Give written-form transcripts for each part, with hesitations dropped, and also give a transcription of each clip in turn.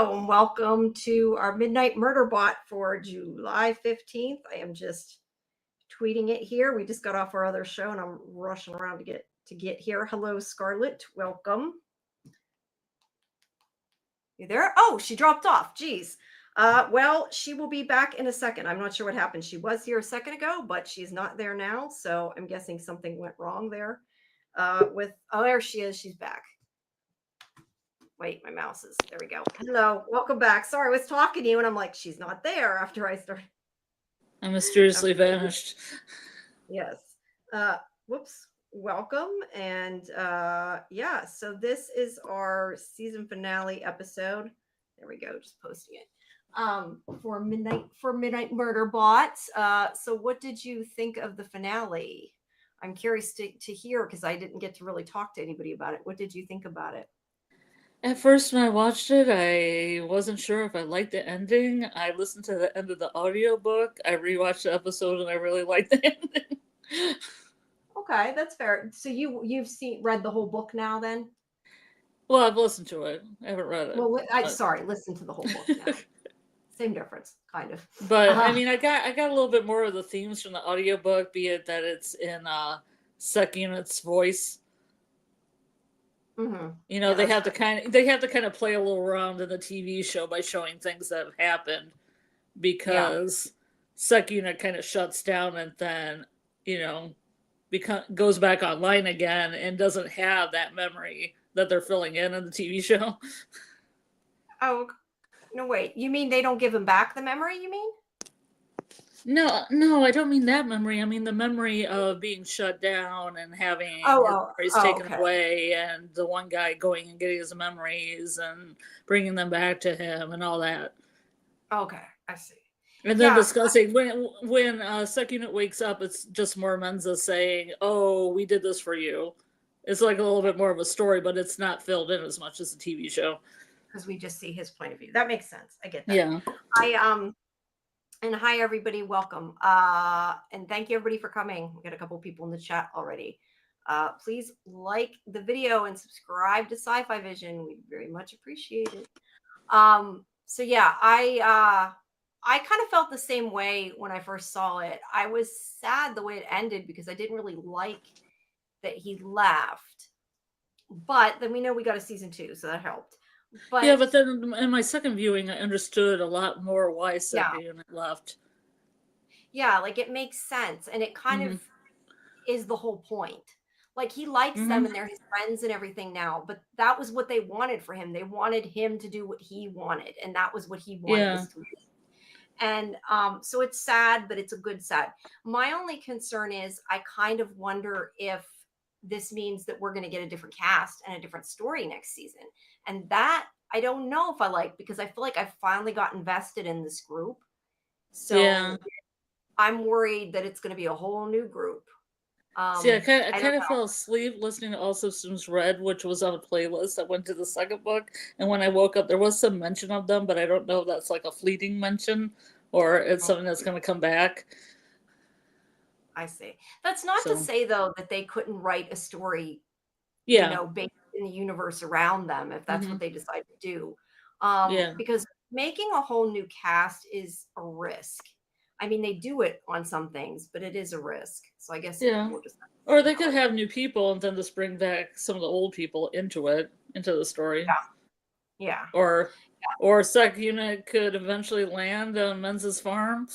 Hello and welcome to our Midnight Murderbot for July 15th. I am just tweeting it here. We just got off our other show and I'm rushing around to get here. Hello, Scarlet. Welcome. You there? Oh, she dropped off. Geez. Well, she will be back in a second. I'm not sure what happened. She was here a second ago, but she's not there now. So I'm guessing something went wrong there. Oh, there she is. She's back. Wait, my mouse is, there we go. Hello, welcome back. Sorry, I was talking to you and I'm like, she's not there after I started. I mysteriously vanished. Yes. Whoops. Welcome. And yeah, so this is our season finale episode. There we go, just posting it. For Midnight Murderbot. So what did you think of the finale? I'm curious to hear because I didn't get to really talk to anybody about it. What did you think about it? At first, when I watched it, I wasn't sure if I liked the ending. I listened to the end of the audiobook. I rewatched the episode, and I really liked the ending. Okay, that's fair. So you've read the whole book now, then? Well, I've listened to it. I haven't read it. Well, I'm sorry, listen to the whole book now. Same difference, kind of. But I mean, I got a little bit more of the themes from the audiobook, be it that it's in Sec Unit's voice. Mm-hmm. You know, they have to kind of play a little around in the TV show by showing things that have happened, because Sec Unit kind of shuts down and then, you know, goes back online again and doesn't have that memory that they're filling in the TV show. Oh, no, wait. You mean they don't give him back the memory, you mean? No, I don't mean that memory. I mean the memory of being shut down and having his memories taken away, and the one guy going and getting his memories and bringing them back to him and all that. Okay, I see. And then discussing when Sec Unit wakes up, it's just more Menza saying, "Oh, we did this for you." It's like a little bit more of a story, but it's not filled in as much as the TV show. Because we just see his point of view. That makes sense. I get that. Yeah. And hi everybody, welcome. And thank you everybody for coming. We got a couple people in the chat already. Please like the video and subscribe to Sci-Fi-Vision. We very much appreciate it. So yeah, I kind of felt the same way when I first saw it. I was sad the way it ended because I didn't really like that he left. But then we know we got a season 2, so that helped. But yeah, but then in my second viewing, I understood a lot more why Sec Unit left. Yeah, like it makes sense, and it kind of is the whole point. Like he likes them and they're his friends and everything now, but that was what they wanted for him. They wanted him to do what he wanted, and that was what he wanted. And so it's sad, but it's a good sad. My only concern is I kind of wonder if this means that we're going to get a different cast and a different story next season. And that I don't know if I like, because I feel like I've finally got invested in this group. So I'm worried that it's going to be a whole new group. See, I kind of fell asleep listening to All Systems Red, which was on a playlist. I went to the second book, and when I woke up, there was some mention of them, but I don't know if that's like a fleeting mention or it's something that's going to come back. I see. That's not to say, though, that they couldn't write a story, you know, based in the universe around them, if that's what they decide to do. Because making a whole new cast is a risk. I mean, they do it on some things, but it is a risk. So I guess or they could have new people and then just bring back some of the old people into the story. Yeah. Or Sec Unit could eventually land on Menza's farm.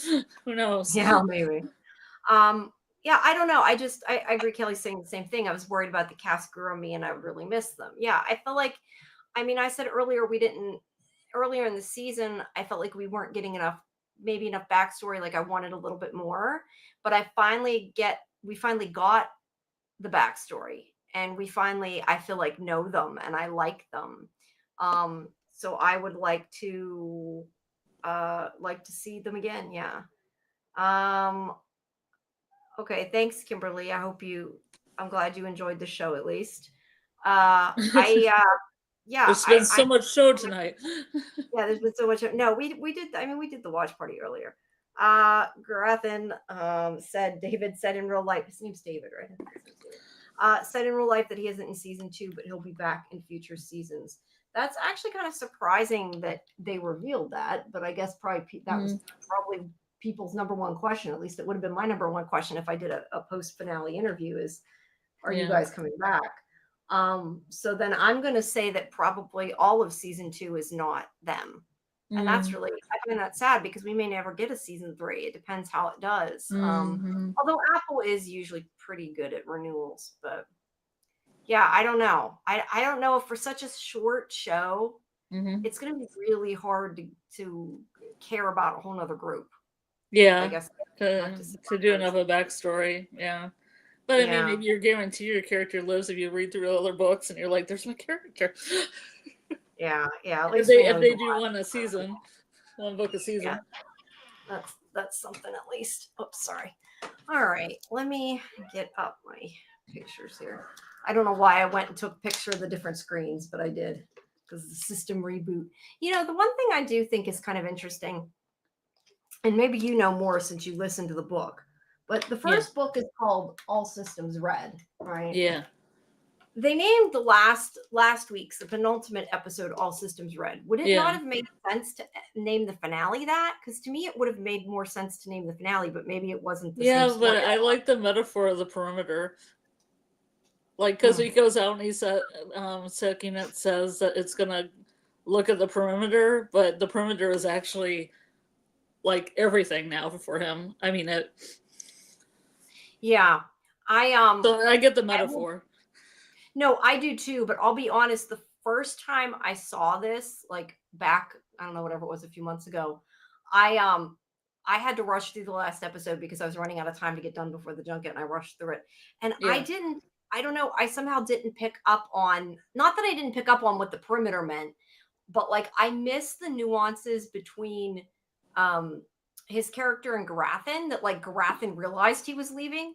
Who knows? Yeah, maybe. Yeah, I don't know. I agree. Kelly's saying the same thing. I was worried about the cast grew on me and I would really miss them. Yeah, I feel like, I mean, I said earlier earlier in the season, I felt like we weren't getting enough backstory. Like I wanted a little bit more, but we finally got the backstory, and I feel like know them and I like them. So I would like to see them again. Yeah. Okay, thanks, Kimberly. I'm glad you enjoyed the show at least. There's been so much show tonight. Yeah, there's been so much. No, we did. I mean, we did the watch party earlier. Grathan David said in real life, his name's David, right? Said in real life that he isn't in season 2, but he'll be back in future seasons. That's actually kind of surprising that they revealed that, but I guess probably that was probably people's number one question. At least it would have been my number one question if I did a post finale interview is, are you guys coming back? So then I'm going to say that probably all of season 2 is not them. And that's really, I find that sad because we may never get a season 3. It depends how it does. Although Apple is usually pretty good at renewals, but yeah, I don't know. I don't know if for such a short show, it's going to be really hard to care about a whole nother group. Yeah, I guess to do enough of a backstory. Yeah. But I mean, maybe you're guaranteed your character lives if you read through other books and you're like, there's my character. Yeah. At least if they do one book a season. Yeah. That's something at least. Oops, sorry. All right, let me get up my pictures here. I don't know why I went and took a picture of the different screens, but I did because the system reboot. You know, the one thing I do think is kind of interesting, and maybe you know more since you listened to the book, but the first book is called All Systems Red, right? Yeah. They named the last week's, the penultimate episode, All Systems Red. Would it not have made sense to name the finale that? Because to me, it would have made more sense to name the finale, but maybe it wasn't the same story. But I like the metaphor of the perimeter. Like, because he goes out and he said, Sekinet says that it's going to look at the perimeter, but the perimeter is actually like everything now for him. I mean, it. Yeah. So I get the metaphor. No, I do too, but I'll be honest, the first time I saw this, like back, I don't know, whatever it was, a few months ago, I had to rush through the last episode because I was running out of time to get done before the junket, and I rushed through it. And I don't know, I somehow didn't pick up on, not that I didn't pick up on what the perimeter meant, but like I missed the nuances between his character and Garathan, that like Garathan realized he was leaving.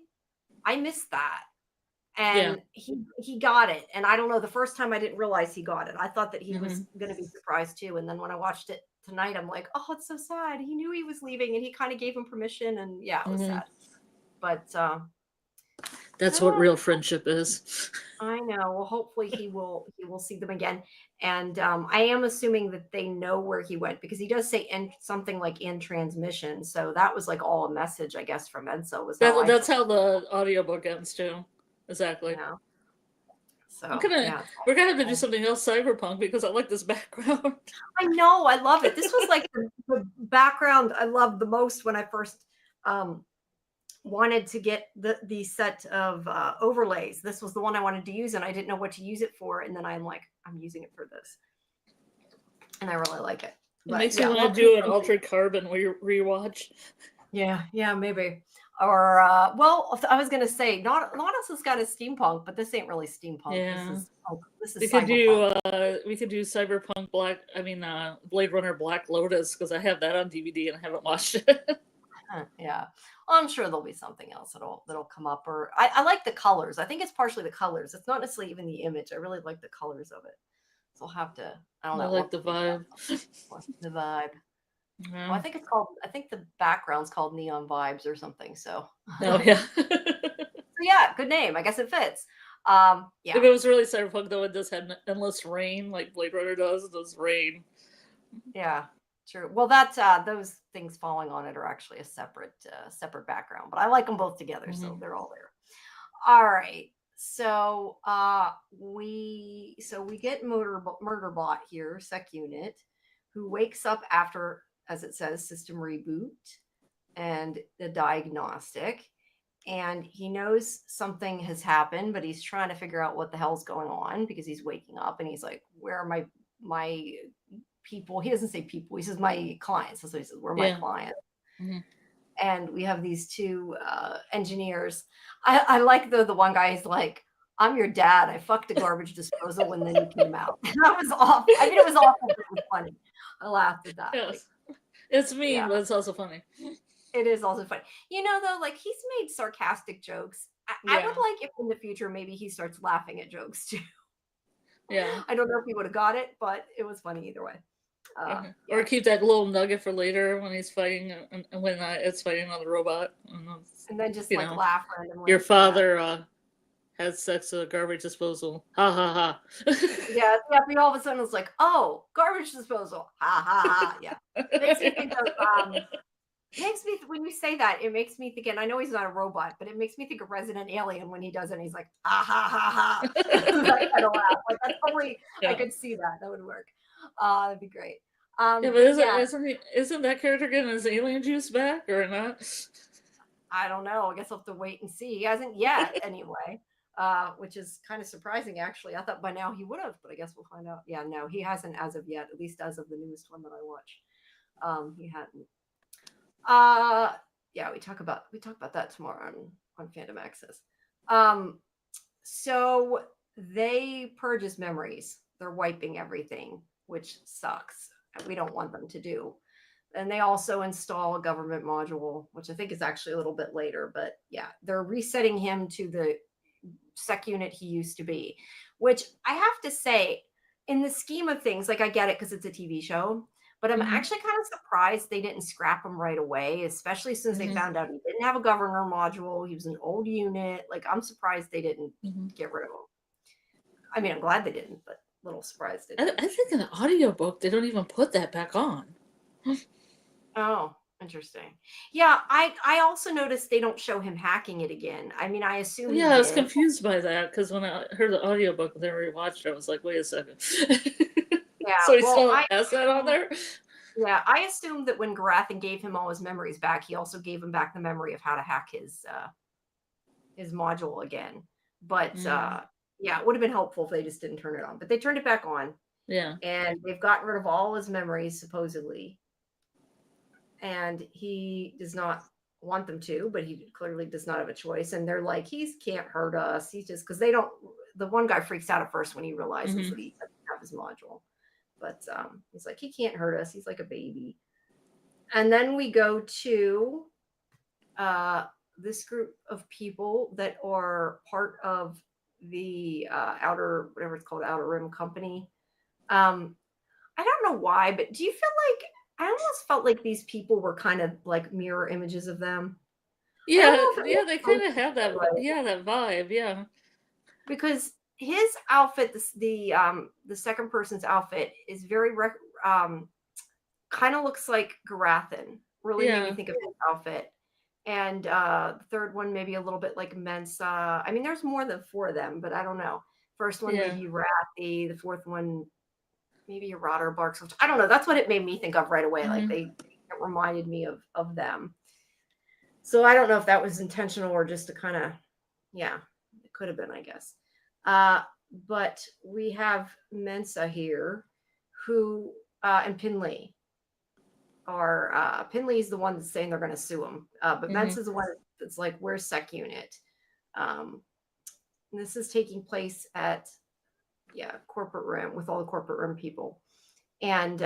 I missed that. And he got it. And I don't know, the first time I didn't realize he got it. I thought that he was going to be surprised too. And then when I watched it tonight, I'm like, oh, it's so sad. He knew he was leaving and he kind of gave him permission. And yeah, it was sad. But that's what real friendship is. I know. Well, hopefully he will see them again. And I am assuming that they know where he went because he does say something like in transmission. So that was like all a message, I guess, from Enso. That's how the audiobook ends too. Exactly. Yeah. So we're gonna have to do something else cyberpunk because I like this background. I know, I love it. This was like the background I loved the most when I first wanted to get the set of overlays. This was the one I wanted to use, and I didn't know what to use it for. And then I'm like, I'm using it for this, and I really like it. It makes me want to do an Altered Carbon rewatch. Yeah, maybe. Or well, I was gonna say Nautilus has got a steampunk, but this ain't really steampunk. Yeah. This is we could do Cyberpunk Blade Runner Black Lotus because I have that on DVD and I haven't watched it. Yeah. Well, I'm sure there'll be something else that'll come up. Or I like the colors. I think it's partially the colors. It's not necessarily even the image. I really like the colors of it. So I'll have to. I don't know. I like the vibe. The vibe. Yeah. Well, I think the background's called Neon Vibes or something. So. Oh yeah. So yeah, good name. I guess it fits. Yeah. If it was really cyberpunk though, it does have endless rain like Blade Runner does. It does rain. Yeah, true. Well, that's those things falling on it are actually a separate background, but I like them both together, so they're all there. All right. So we get Murderbot here, Sec Unit, who wakes up after, as it says, system reboot and the diagnostic. And he knows something has happened, but he's trying to figure out what the hell's going on because he's waking up and he's like, where are my people? He doesn't say people. He says my clients. That's what he says. Where are my clients? And we have these two engineers. I like the one guy is like, I'm your dad. I fucked a garbage disposal and then you came out. That was awful. I mean, it was awful, but it was funny. I laughed at that. Yes. It's mean, but it's also funny. It is also funny. You know, though, like he's made sarcastic jokes. I would like if in the future maybe he starts laughing at jokes too. Yeah. I don't know if he would have got it, but it was funny either way. Or keep that little nugget for later when he's fighting, when it's fighting on the robot. And then just laugh randomly. Your father had sex with a garbage disposal. Ha ha ha. Yeah, we all of a sudden was like, oh, garbage disposal. Ha ha ha. Yeah. Makes me think of makes me when you say that, it makes me think, and I know he's not a robot, but it makes me think of Resident Alien when he does it and he's like, ha ha ha ha. That kind of laugh. Like that's probably I Yeah. could see that. That would work. That'd be great. Yeah, but isn't that character getting his alien juice back or not? I don't know. I guess I'll have to wait and see. He hasn't yet, anyway, which is kind of surprising, actually. I thought by now he would have, but I guess we'll find out. Yeah, no, he hasn't as of yet, at least as of the newest one that I watched. He hadn't. Yeah, we talk about that tomorrow on Fandom Access. So they purge his memories. They're wiping everything, which sucks. We don't want them to do. And they also install a government module, which I think is actually a little bit later. But yeah, they're resetting him to the sec unit he used to be, which I have to say, in the scheme of things, like I get it because it's a TV show, but I'm actually kind of surprised they didn't scrap him right away, especially since they found out he didn't have a governor module. He was an old unit. Like, I'm surprised they didn't get rid of him. I mean, I'm glad they didn't, but a little surprised they didn't. I think in the audiobook, they don't even put that back on. Oh, interesting. Yeah, I also noticed they don't show him hacking it again. I mean, I assume Yeah, I was confused by that because when I heard the audiobook and then rewatched it, I was like, wait a second. Yeah, so he still has that on there? Yeah, I assumed that when Garathan gave him all his memories back, he also gave him back the memory of how to hack his module again. But yeah, it would have been helpful if they just didn't turn it on. But they turned it back on. Yeah. And they've gotten rid of all his memories, supposedly. And he does not want them to, but he clearly does not have a choice. And they're like, he can't hurt us. He's just, because they don't, the one guy freaks out at first when he realizes that he doesn't have his module. But he's like, he can't hurt us. He's like a baby. And then we go to this group of people that are part of the outer, whatever it's called, Outer Rim Company. I don't know why, but do you feel like, I almost felt like these people were kind of like mirror images of them. Yeah, they kind of have that, that vibe, yeah. Because his outfit, the second person's outfit, is very kind of looks like Garathan. Really made me think of his outfit. And the third one maybe a little bit like Mensa. I mean, there's more than 4 of them, but I don't know. First one maybe Rathi. The fourth one maybe a Rotter Barks. I don't know. That's what it made me think of right away. Like it reminded me of them. So I don't know if that was intentional or just to kind of, it could have been, I guess. But we have Mensa here, who and Pinley are. Pinley is the one that's saying they're going to sue him, but Mensa is the one that's like, "Where's Sec Unit?" This is taking place at Corporate Rim with all the Corporate Rim people, and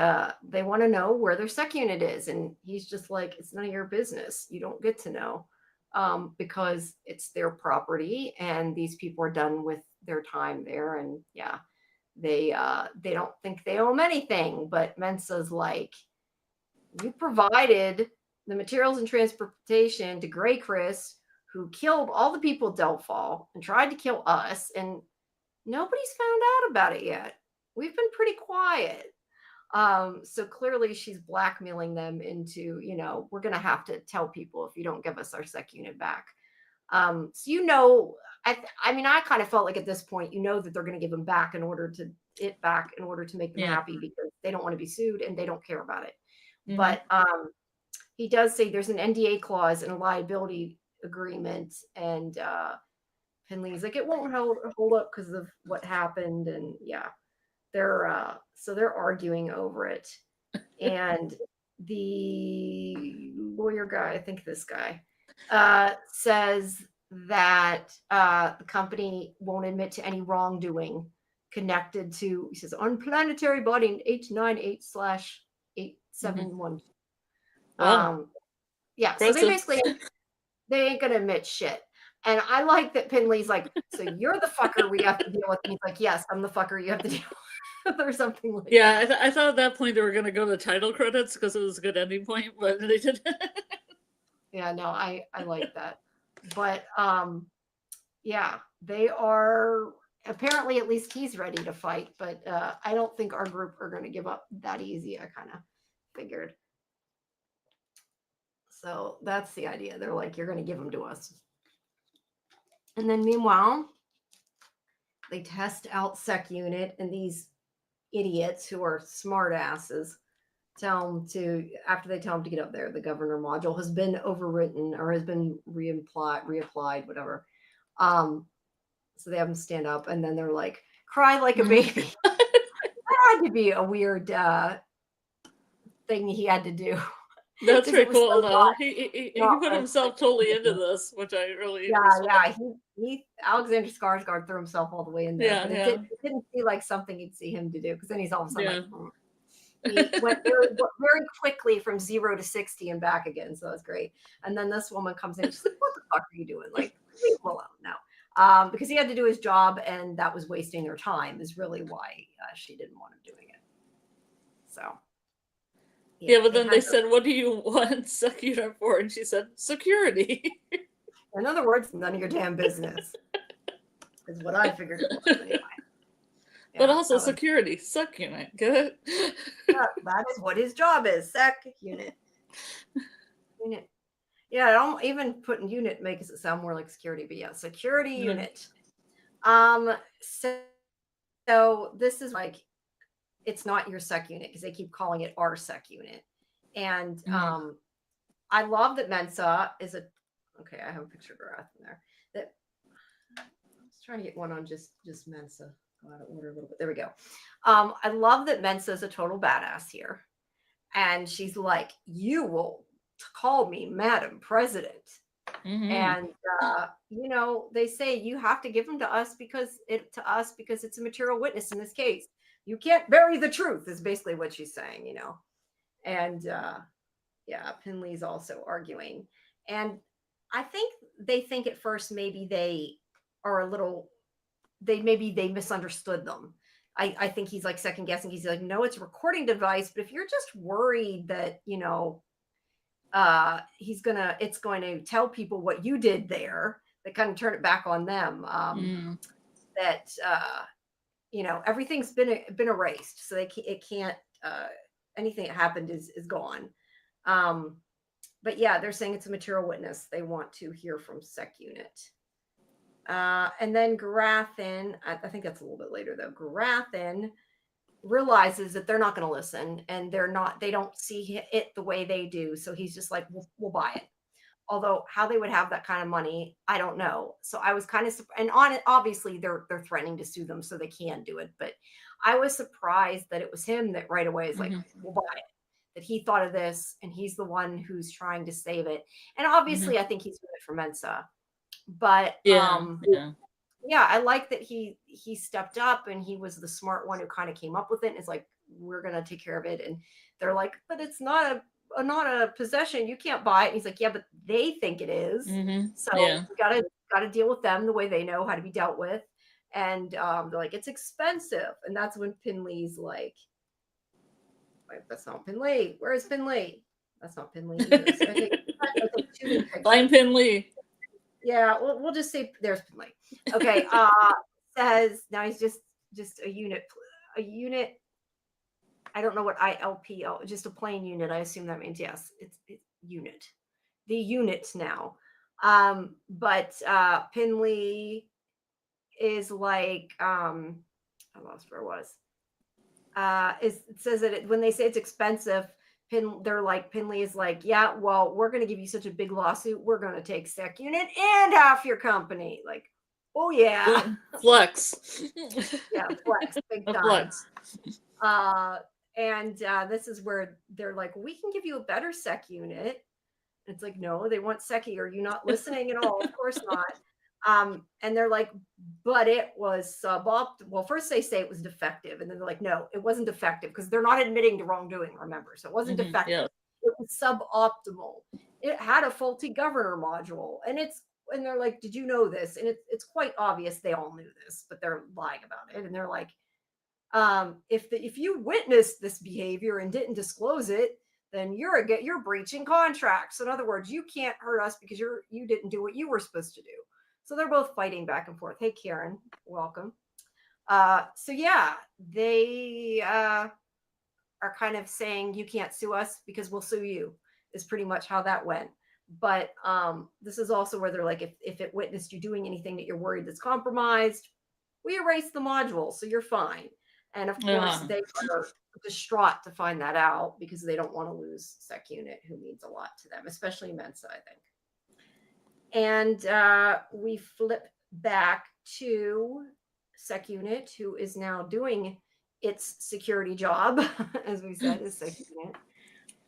they want to know where their Sec Unit is, and he's just like, "It's none of your business. You don't get to know." Because it's their property and these people are done with their time there. And they don't think they owe them anything. But Mensa's like, you provided the materials and transportation to Grey Chris, who killed all the people at Delphal and tried to kill us, and nobody's found out about it yet. We've been pretty quiet. So clearly she's blackmailing them into, we're going to have to tell people if you don't give us our Sec Unit back. So, I mean, I kind of felt like at this point, that they're going to give them back in order to make them happy, because they don't want to be sued and they don't care about it. But he does say there's an NDA clause and a liability agreement, and Finley's like, it won't hold up because of what happened. And they're arguing over it, and the lawyer guy, I think this guy, says that the company won't admit to any wrongdoing connected to, he says, on planetary body 898/871. So they ain't gonna admit shit. And I like that Pinley's like, so you're the fucker we have to deal with. And he's like, yes, I'm the fucker you have to deal with, or something like that. I thought at that point they were going to go to the title credits because it was a good ending point, but they didn't. Yeah, no, I like that. But Yeah, they are apparently, at least he's ready to fight, but I don't think our group are going to give up that easy. I kind of figured. So that's the idea. They're like, you're going to give them to us. And then meanwhile, they test out Sec Unit, and these idiots who are smart asses tell them to, after they tell them to get up there, the governor module has been overwritten or has been reapplied, whatever. So they have them stand up, and then they're like, cry like a baby. That had to be a weird thing he had to do. That's pretty cool, so though. He put himself totally into this, which I really yeah. He Alexander Skarsgård threw himself all the way in there. Yeah, but it didn't feel like something you'd see him to do, because then he's all of a sudden like, he went very quickly from 0 to 60 and back again. So that's great. And then this woman comes in, she's like, what the fuck are you doing? Like, leave him alone now. Because he had to do his job, and that was wasting her time, is really why she didn't want him doing it. So. Yeah, but then they said, what do you want Sec Unit for? And she said, security. In other words, none of your damn business. Is what I figured it was anyway. But also security, Sec Unit. Get it? Yeah, that is what his job is, Sec Unit. Yeah, don't even putting unit makes it sound more like security, but yeah, security unit. So this is like, it's not your Sec Unit, because they keep calling it our Sec Unit. And I love that Mensa is okay, I have a picture of Gareth in there. That I was trying to get one on just Mensa. Go out of order a little bit. There we go. I love that Mensa is a total badass here. And she's like, you will call me Madam President. And they say you have to give them to us because it's a material witness in this case. You can't bury the truth, is basically what she's saying, And Pinley's also arguing. And I think they think at first maybe they are they misunderstood them. I think he's like second guessing. He's like, no, it's a recording device. But if you're just worried that, it's going to tell people what you did there, they kind of turn it back on them. That everything's been erased, so it can't anything that happened is gone. But yeah, they're saying it's a material witness. They want to hear from Sec Unit. And then Garathan, I think that's a little bit later though. Garathan realizes that they're not going to listen, and they don't see it the way they do. So he's just like, we'll buy it. Although how they would have that kind of money, I don't know. So I was kind of, and on it, obviously they're threatening to sue them, so they can do it. But I was surprised that it was him that right away is like, we'll buy it. That he thought of this, and he's the one who's trying to save it. And obviously, I think he's doing it for Mensa. But I like that he stepped up, and he was the smart one who kind of came up with it. And it's like, we're gonna take care of it. And they're like, but it's not a possession. You can't buy it. And he's like, yeah, but they think it is. So we gotta deal with them the way they know how to be dealt with. And they're like, it's expensive. And that's when Pinley's like, wait, that's not Pinley. Where is Pinley? That's not Pinley either. Find Pinley. Yeah, we'll just say there's Pinley. Okay. Says now he's just a unit. I don't know what ILP, just a plain unit. I assume that means yes, it's unit. The units now. But Pinley is like, I lost where it was. It says that when they say it's expensive, Pinley is like, yeah, well, we're going to give you such a big lawsuit. We're going to take Sec Unit and half your company. Like, oh yeah. Flex. Yeah, flex. Big time. Flex. And this is where they're like, we can give you a better Sec Unit. It's like, no, they want Seki. Are you not listening at all? Of course not. And they're like, but it was suboptimal. Well, first they say it was defective, and then they're like, no, it wasn't defective, because they're not admitting to wrongdoing, remember? So it wasn't defective. Yeah. It was suboptimal. It had a faulty governor module, and they're like, did you know this? And it's quite obvious they all knew this, but they're lying about it. And they're like, if you witnessed this behavior and didn't disclose it, then you're breaching contracts. So in other words, you can't hurt us because you didn't do what you were supposed to do. So they're both fighting back and forth. Hey, Karen, welcome. So yeah, they are kind of saying you can't sue us because we'll sue you, is pretty much how that went. But this is also where they're like, if it witnessed you doing anything that you're worried that's compromised, we erase the module, so you're fine. And of course, they are distraught to find that out because they don't want to lose Sec Unit, who means a lot to them, especially Mensa, I think. And we flip back to Sec Unit, who is now doing its security job, as we said, is Sec Unit.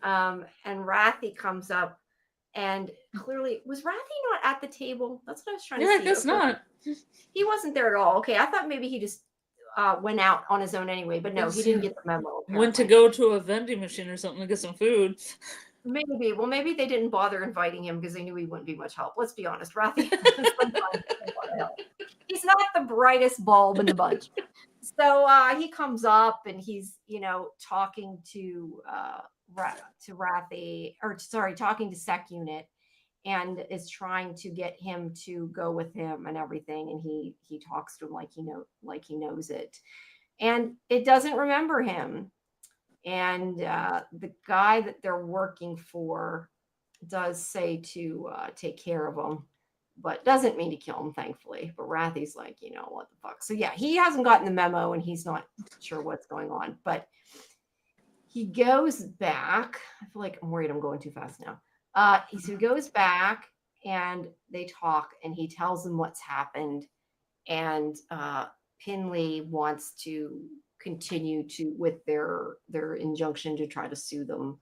And Rathy comes up, and clearly, was Rathy not at the table? That's what I was trying to see. Yeah, I guess not. He wasn't there at all. Okay, I thought maybe he just went out on his own anyway, but no, he didn't get the memo. Apparently. Went to go to a vending machine or something to get some food. Maybe. Well, maybe they didn't bother inviting him because they knew he wouldn't be much help. Let's be honest. Rathy, he's not the brightest bulb in the bunch. So he comes up and he's, talking to Rathy, talking to Sec Unit, and is trying to get him to go with him and everything. And he talks to him like he knows it, and it doesn't remember him. And the guy that they're working for does say to take care of him, but doesn't mean to kill him, thankfully. But Rathy's like, what the fuck? So yeah, he hasn't gotten the memo and he's not sure what's going on. But he goes back. I feel like I'm worried I'm going too fast now. So he goes back and they talk and he tells them what's happened. And Pinley wants to continue with their injunction to try to sue them.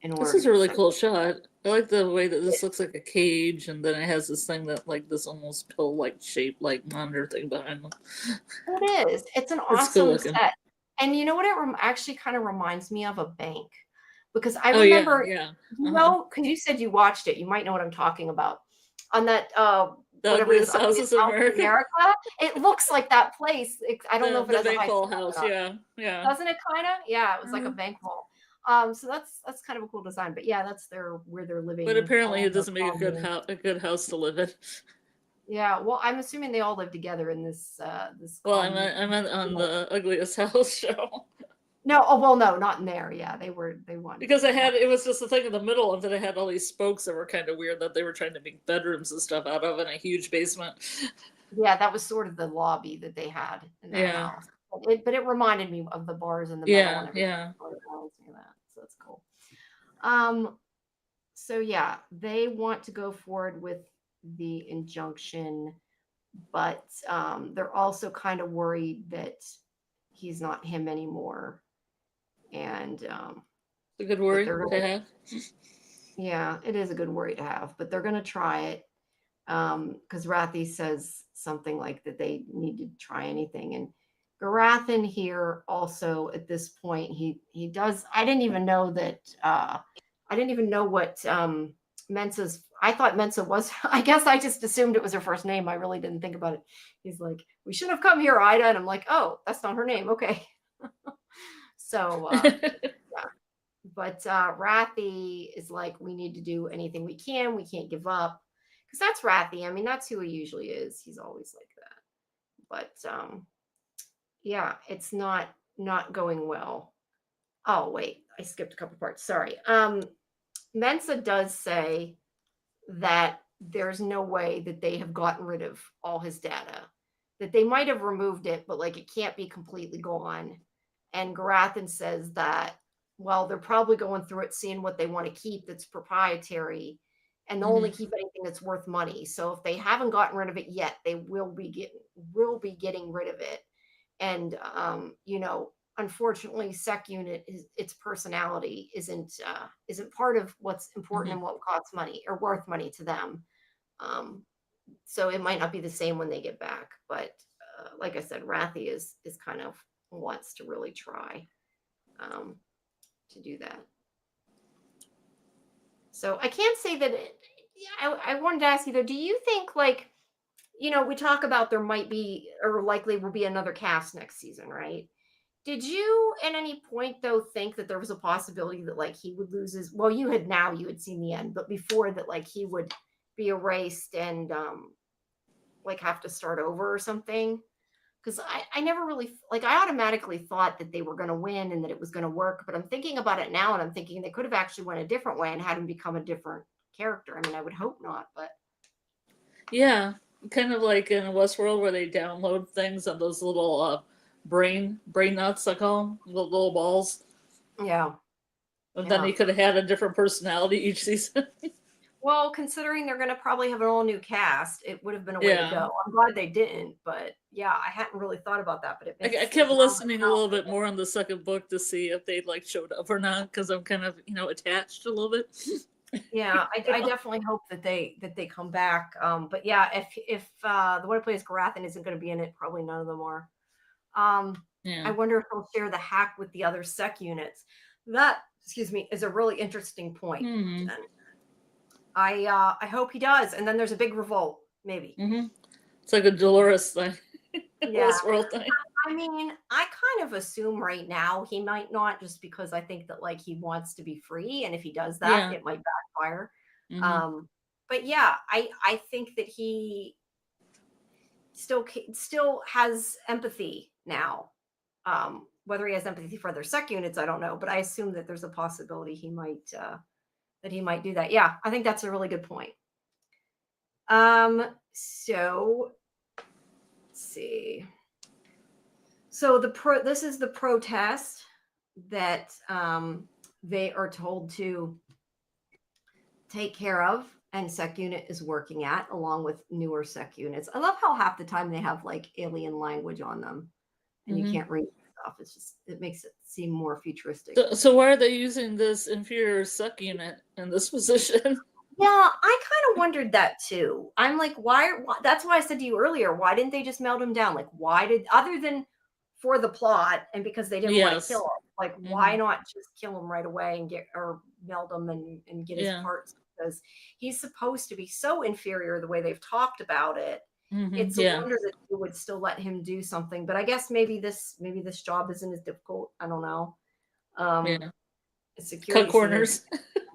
This is a really cool shot. I like the way that this looks like a cage, and then it has this thing that this almost pill shape monitor thing behind them. It is. It's an awesome set. And you know what? It actually kind of reminds me of a bank, because I remember, because you said you watched it, you might know what I'm talking about. On that whatever it is, Houses of America. It looks like that place. I don't know if it has a high school house. Yeah. Doesn't it kind of? Yeah, it was like a bank vault. So that's kind of a cool design. But yeah, that's where they're living. But apparently, it doesn't make a good house to live in. Yeah, well, I'm assuming they all live together in this. Well, I meant on the Ugliest House show. No, no, not in there. Yeah, they wanted, because it was just the thing in the middle of it. It had all these spokes that were kind of weird that they were trying to make bedrooms and stuff out of in a huge basement. Yeah, that was sort of the lobby that they had in that house. But it reminded me of the bars in the middle. Yeah. So that's cool. So yeah, they want to go forward with the injunction, but they're also kind of worried that he's not him anymore. And it's a good worry to have. Yeah, it is a good worry to have, but they're going to try it because Rathy says something like that they need to try anything. And Garathan here also at this point, he does. I didn't even know that. I didn't even know what Mensa's. I thought Mensa was. I guess I just assumed it was her first name. I really didn't think about it. He's like, "We should have come here, Ida," and I'm like, "Oh, that's not her name." Okay. So yeah, but Rathy is like, "We need to do anything we can. We can't give up," because that's Rathy. I mean, that's who he usually is. He's always like that. But yeah, it's not going well. Oh wait, I skipped a couple parts. Sorry. Mensa does say that there's no way that they have gotten rid of all his data, that they might have removed it, but it can't be completely gone. And Garathan says that, well, they're probably going through it, seeing what they want to keep that's proprietary, and they'll only keep anything that's worth money. So if they haven't gotten rid of it yet, they will be getting rid of it. And unfortunately, Sec Unit, its personality isn't part of what's important and what costs money or worth money to them. So it might not be the same when they get back. But like I said, Rathy is kind of wants to really try to do that. So I can't say that. I wanted to ask you though, do you think we talk about there might be or likely will be another cast next season, right? Did you at any point though think that there was a possibility that he would lose his, well, you had seen the end, but before that he would be erased and like have to start over or something. Because I never really like I automatically thought that they were going to win and that it was going to work. But I'm thinking about it now, and I'm thinking they could have actually went a different way and had him become a different character. I mean, I would hope not, but Yeah, kind of like in Westworld where they download things on those little brain nuts, I call them, little balls. yeah. And then he could have had a different personality each season. Well, considering they're going to probably have an all new cast, it would have been a way to go. I'm glad they didn't, but yeah, I hadn't really thought about that. But I kept listening a little bit more on the second book to see if they like showed up or not, because I'm kind of attached a little bit. Yeah, I definitely hope that they come back. But yeah, if the one who plays Garathan isn't going to be in it, probably none of them are. I wonder if they'll share the hack with the other sec units. That, excuse me, is a really interesting point. Mm-hmm. I hope he does, and then there's a big revolt, maybe. Mm-hmm. It's like a Dolores thing. Yeah. World thing. I mean, I kind of assume right now he might not, just because I think that like he wants to be free, and if he does that, it might backfire. Mm-hmm. But yeah, I think that he still has empathy now. Whether he has empathy for other sec units, I don't know, but I assume that there's a possibility he might do that. Yeah, I think that's a really good point. So let's see. So this is the protest that they are told to take care of, and sec unit is working at, along with newer sec units. I love how half the time they have like alien language on them, and you can't read stuff. It's just, it makes it seem more futuristic. So why are they using this inferior sec unit in this position? Yeah, I kind of wondered that too. I'm like, why? That's why I said to you earlier, why didn't they just melt him down? Like, other than for the plot and because they didn't want to kill him, like, why not just kill him right away and meld him and get his parts? Because he's supposed to be so inferior the way they've talked about it. It's a wonder that you would still let him do something. But I guess maybe this job isn't as difficult. I don't know. Cut corners.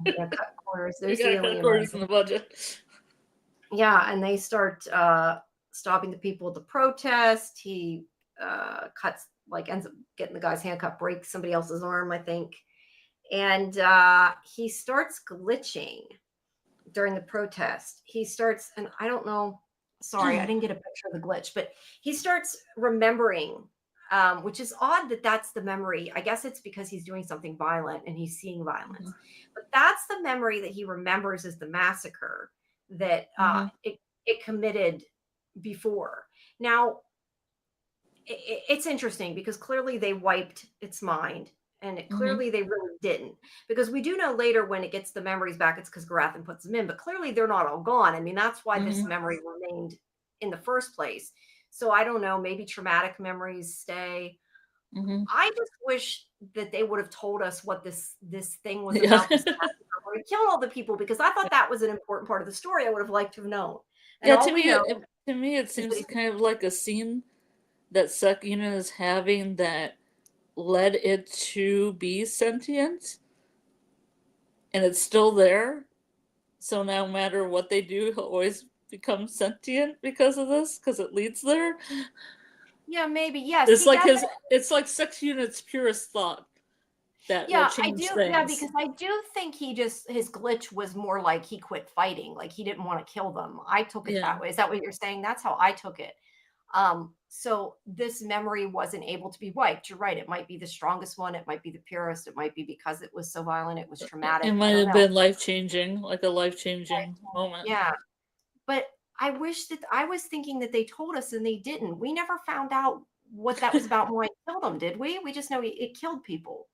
Cut corners. There's the cut corners in the budget. Yeah, and they start stopping the people at the protest. He ends up getting the guy's handcuffed, breaks somebody else's arm, I think. And he starts glitching during the protest. He starts, and I don't know, sorry, I didn't get a picture of the glitch, but he starts remembering, which is odd that that's the memory. I guess it's because he's doing something violent and he's seeing violence. But that's the memory that he remembers as the massacre that it committed before. Now, it's interesting because clearly they wiped its mind, and clearly they really didn't, because we do know later when it gets the memories back, it's because Garathan puts them in, but clearly they're not all gone. I mean, that's why this memory remained in the first place. So I don't know, maybe traumatic memories stay. I just wish that they would have told us what this thing was about. This where he killed all the people, because I thought that was an important part of the story. I would have liked to have known. And to me it seems kind of like a scene that sec unit is having that led it to be sentient, and it's still there. So no matter what they do, he'll always become sentient because of this, because it leads there. Yeah, maybe. Yes. It's like sec unit's purest thought. I do. Things. Yeah, because I do think his glitch was more like he quit fighting, like he didn't want to kill them. I took it that way. Is that what you're saying? That's how I took it. So this memory wasn't able to be wiped. You're right. It might be the strongest one. It might be the purest. It might be because it was so violent. It was traumatic. It might have been life-changing, like a life-changing moment. Yeah. But I wish that I was thinking that they told us and they didn't. We never found out what that was about why it killed them, did we? We just know it killed people.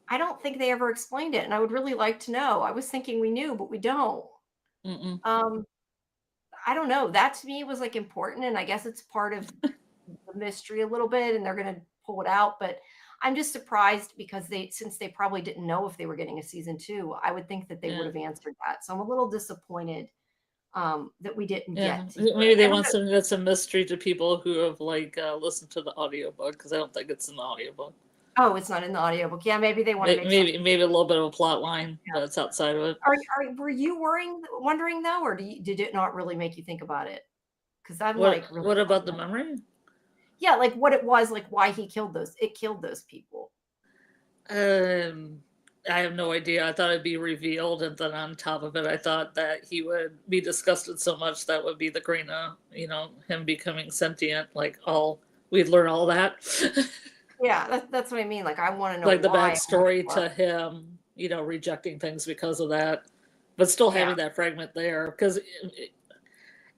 I don't think they ever explained it, and I would really like to know. I was thinking we knew, but we don't. I don't know. That to me was like important, and I guess it's part of the mystery a little bit, and they're going to pull it out. But I'm just surprised because since they probably didn't know if they were getting a season 2, I would think that they would have answered that. So I'm a little disappointed that we didn't get. Maybe they want something that's a mystery to people who have listened to the audiobook, because I don't think it's in the audiobook. Oh, it's not in the audiobook. Yeah, maybe they want to make maybe a little bit of a plot line that's outside of it. Were you wondering though, or did it not really make you think about it? because I'm What like really what about the memory? yeah, like what it was, like why he killed those people. Um, I have no idea. I thought it'd be revealed, and then on top of it, I thought that he would be disgusted so much that would be the Green, him becoming sentient. Like we'd learn all that, Yeah, that's what I mean. Like I want to know like the why. backstory to him, rejecting things because of that, but still Yeah, having that fragment there because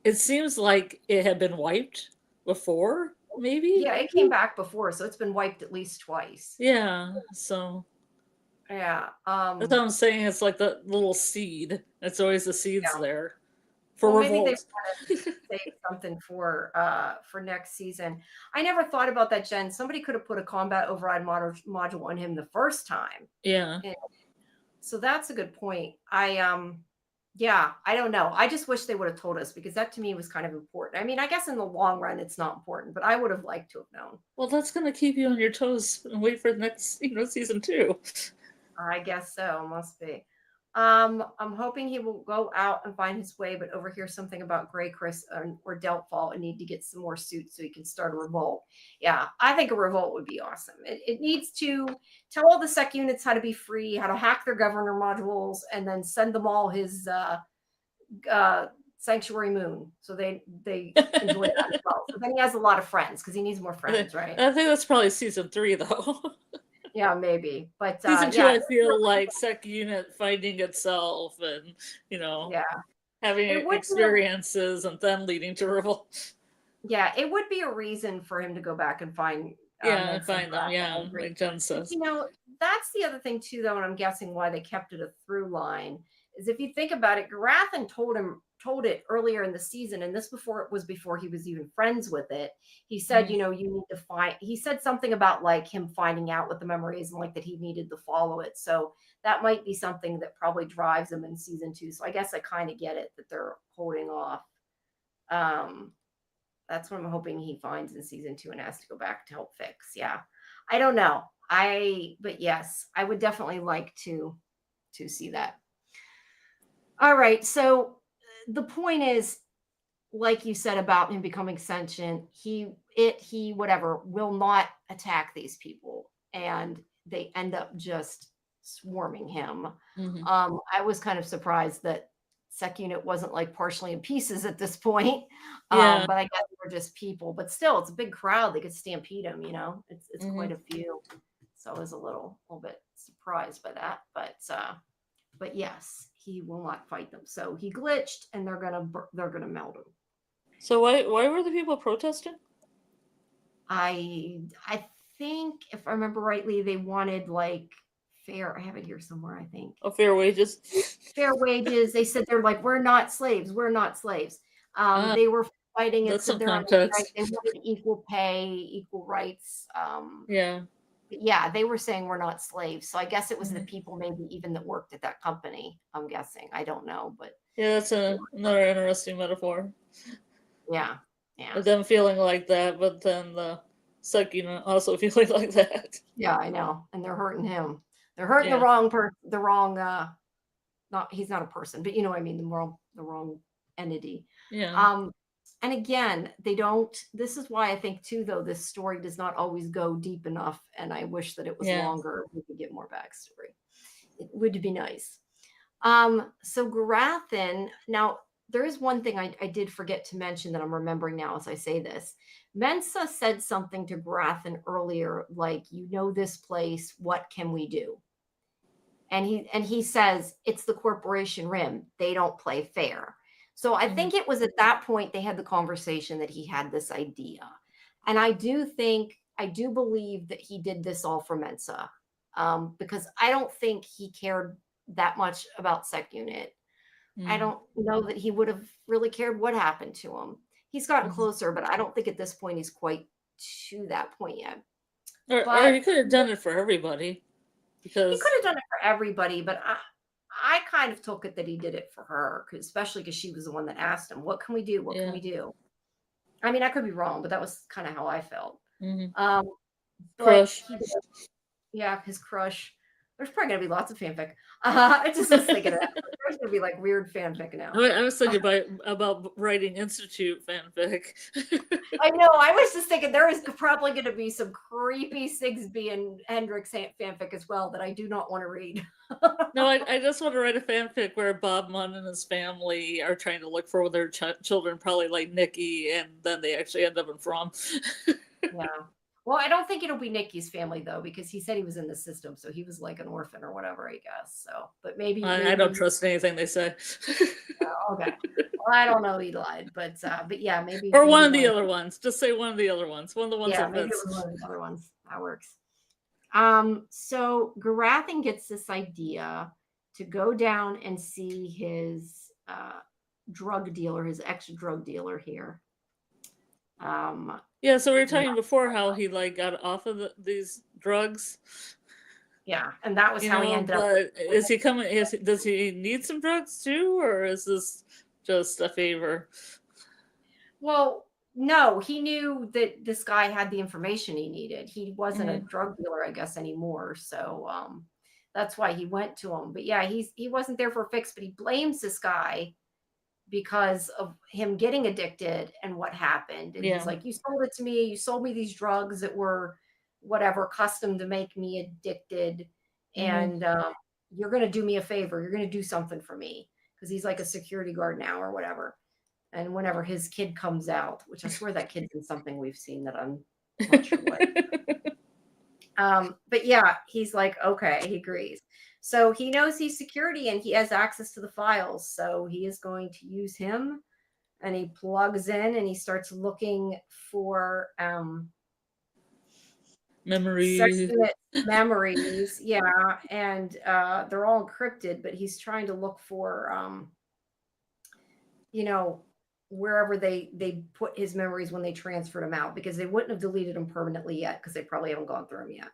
it seems like it had been wiped before, maybe. yeah, it came back before, so it's been wiped at least twice. Yeah, so Yeah, that's what I'm saying. It's like the little seed. It's always the seeds yeah. there for Well, maybe they revolt. want to save something for next season. I never thought about that, Jen. Somebody could have put a combat override module on him the first time. Yeah. And so that's a good point. Yeah, I don't know. I just wish they would have told us because that to me was kind of important. I mean, I guess in the long run it's not important, but I would have liked to have known. Well, that's gonna keep you on your toes and wait for the next, season 2. I guess so. Must be. I'm hoping he will go out and find his way, but overhear something about Gray Chris or Deltfall and need to get some more suits so he can start a revolt. Yeah, I think a revolt would be awesome. It needs to tell all the sec units how to be free, how to hack their governor modules, and then send them all his sanctuary moon so they enjoy that as well. So then he has a lot of friends because he needs more friends, right? I think that's probably season 3 though. Yeah, maybe. But Season 2, yeah, I feel like sec unit finding itself and yeah, having it would be experiences and then leading to revolt. yeah, it would be a reason for him to go back and find Yeah, and Mensa and find them. Grath. I Yeah, agree. like Jen But, says. that's the other thing too, though, and I'm guessing why they kept it a through line is if you think about it, Garathan told it earlier in the season, and this before he was even friends with it. He said, you need to find. He said something about like him finding out what the memory is and like that he needed to follow it. So that might be something that probably drives him in season 2. So I guess I kind of get it that they're holding off. That's what I'm hoping he finds in season 2 and has to go back to help fix. Yeah. I don't know. But yes, I would definitely like to see that. All right. So the point is, like you said about him becoming sentient, he whatever will not attack these people. And they end up just swarming him. I was kind of surprised that Sec Unit wasn't like partially in pieces at this point. Yeah. But I guess we're just people. But still, it's a big crowd. They could stampede him, It's quite a few. So I was a little bit surprised by that. But yes, he will not fight them. So he glitched and they're gonna melt him. So why were the people protesting? I think if I remember rightly, they wanted like fair. I have it here somewhere, I think. Oh, fair wages. Fair wages. They said they're like, we're not slaves. We're not slaves. They were fighting and said they're on the strike. They wanted equal pay, equal rights. Yeah, they were saying we're not slaves. So I guess it was the people maybe even that worked at that company. I'm guessing. I don't know, but yeah, that's another interesting metaphor. Yeah. Them feeling like that, but then the sec unit also feeling like that. Yeah, I know. And they're hurting him. They're hurting the wrong person, the wrong he's not a person, but you know what I mean, the wrong entity. Yeah. And again, this is why I think too, though, this story does not always go deep enough. And I wish that it was longer. We could get more backstory. It would be nice. So Garathan, now there is one thing I did forget to mention that I'm remembering now as I say this. Mensa said something to Garathan earlier, like, this place, what can we do? And he says, it's the Corporation Rim. They don't play fair. So I think it was at that point they had the conversation that he had this idea. And I do believe that he did this all for Mensa, because I don't think he cared that much about Sec Unit. I don't know that he would have really cared what happened to him. He's gotten closer, but I don't think at this point he's quite to that point yet. Or he could have done it for everybody. Because he could have done it for everybody, but I kind of took it that he did it for her, especially because she was the one that asked him, what can we do? What can we do? I mean, I could be wrong, but that was kind of how I felt. Crush. His crush. There's probably going to be lots of fanfic. I just was thinking of that. There's gonna be like weird fanfic now. I was thinking about writing Institute fanfic. I know. I was just thinking there is probably going to be some creepy Sigsbee and Hendrix fanfic as well that I do not want to read. No, I just want to write a fanfic where Bob Munn and his family are trying to look for their children, probably like Nikki, and then they actually end up in From. Yeah. Well, I don't think it'll be Nikki's family though, because he said he was in the system, so he was like an orphan or whatever, I guess. So, but maybe I don't trust anything they say. Okay. Well, I don't know. He lied, but yeah, maybe. Or maybe one of the other ones. Just say one of the other ones. One of the ones yeah, that maybe fits. it was one of the other ones. That works. So Garathan gets this idea to go down and see his drug dealer, his ex-drug dealer here. Yeah, so we were talking before how he like got off of these drugs. Yeah, and that was how he ended up. But is he coming? Does he need some drugs too, or is this just a favor? Well, no, he knew that this guy had the information he needed. He wasn't a drug dealer, I guess, anymore. So that's why he went to him. But yeah, he wasn't there for a fix, but he blames this guy because of him getting addicted and what happened. And he's like, you sold it to me. You sold me these drugs that were whatever, custom to make me addicted. And you're going to do me a favor. You're going to do something for me. Because he's like a security guard now or whatever. And whenever his kid comes out, which I swear that kid's in something we've seen that I'm not sure what. But yeah, he's like, okay, he agrees. So he knows he's security and he has access to the files. So he is going to use him, and he plugs in and he starts looking for memories. Yeah. And they're all encrypted, but he's trying to look for, wherever they put his memories when they transferred them out, because they wouldn't have deleted them permanently yet because they probably haven't gone through them yet.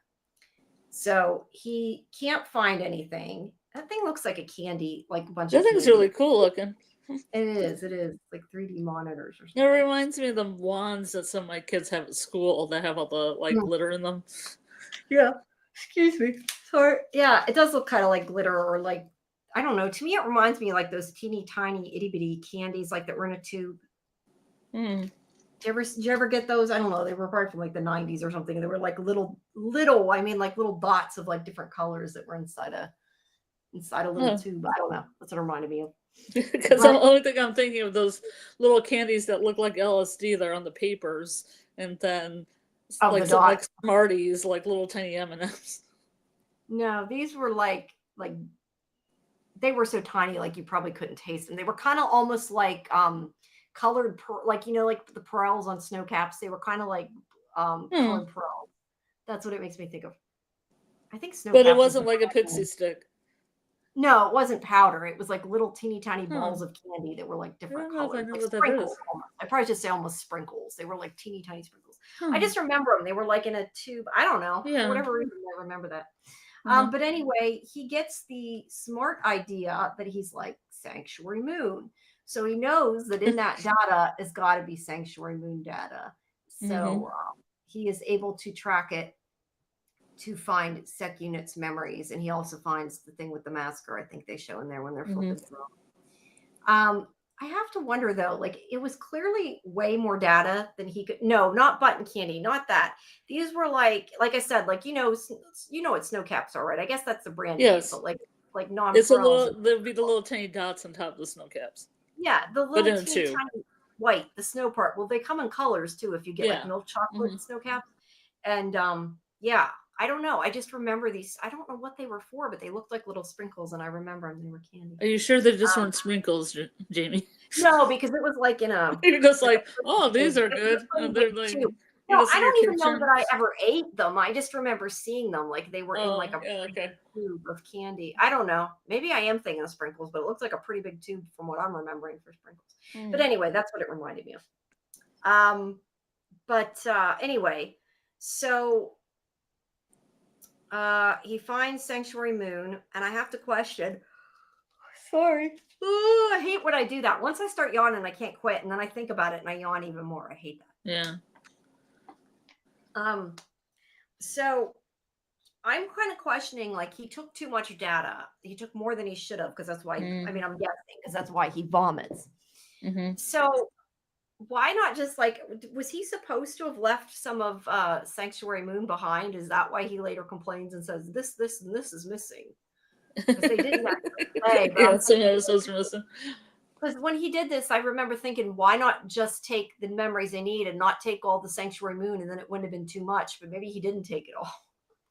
So he can't find anything. That thing looks like a candy, like a bunch of candy. That thing's really cool looking. It is like 3D monitors or something. It reminds me of the wands that some of my kids have at school that have all the glitter in them. Yeah. Excuse me. Sorry. Yeah, it does look kind of like glitter, or like, I don't know. To me, it reminds me of like those teeny tiny itty bitty candies, like that were in a tube. Did you ever get those? I don't know. They were probably from like the 90s or something. They were like little, like little dots of like different colors that were inside a little tube. I don't know. That's what it reminded me of. Because the only thing I'm thinking of those little candies that look like LSD. They're on the papers, and then like some like Smarties, like little tiny M&Ms. No, these were like they were so tiny, like you probably couldn't taste them. They were kind of almost like colored, like the pearls on snow caps. They were kind of like colored pearls. That's what it makes me think of. I think snow. But it wasn't like a pixie stick. No, it wasn't powder. It was like little teeny tiny balls of candy that were like different colors. I know like what sprinkles. That is. I probably just say almost sprinkles. They were like teeny tiny sprinkles. I just remember them. They were like in a tube. I don't know. For whatever reason, I remember that. But anyway, he gets the smart idea that he's like Sanctuary Moon. So he knows that in that data has got to be Sanctuary Moon data. So he is able to track it to find Sec Unit's memories. And he also finds the thing with the massacre, I think they show in there when they're flipping through. I have to wonder though, like it was clearly way more data than he could. No, not button candy, not that. These were like I said, like what snow caps are, right? I guess that's the brand name, but like non. It's a little. There'll be the little tiny dots on top of the snow caps. Yeah, the little teeny tiny white, the snow part. Well, they come in colors too. If you get like milk chocolate snow caps, and I don't know. I just remember these. I don't know what they were for, but they looked like little sprinkles, and I remember them. They were candy. Are you sure they just weren't sprinkles, Jamie? No, because it was like in a. You're just like, oh, these are good. And they're like, no, I don't even know that I ever ate them. I just remember seeing them, like they were in like a tube of candy. I don't know. Maybe I am thinking of sprinkles, but it looks like a pretty big tube from what I'm remembering for sprinkles. But anyway, that's what it reminded me of. Anyway, so. He finds Sanctuary Moon, and I have to question. Sorry. I hate when I do that. Once I start yawning, I can't quit, and then I think about it, and I yawn even more. I hate that. Yeah. So I'm kind of questioning, like, he took too much data. He took more than he should have, because that's why, I mean, I'm guessing, because that's why he vomits. Mm-hmm. So why not just, like, was he supposed to have left some of Sanctuary Moon behind? Is that why he later complains and says this and this is missing? Because they didn't actually say, but Yeah, I'm some thinking, episodes are missing. because when he did this, I remember thinking, why not just take the memories they need and not take all the Sanctuary Moon, and then it wouldn't have been too much. But maybe he didn't take it all.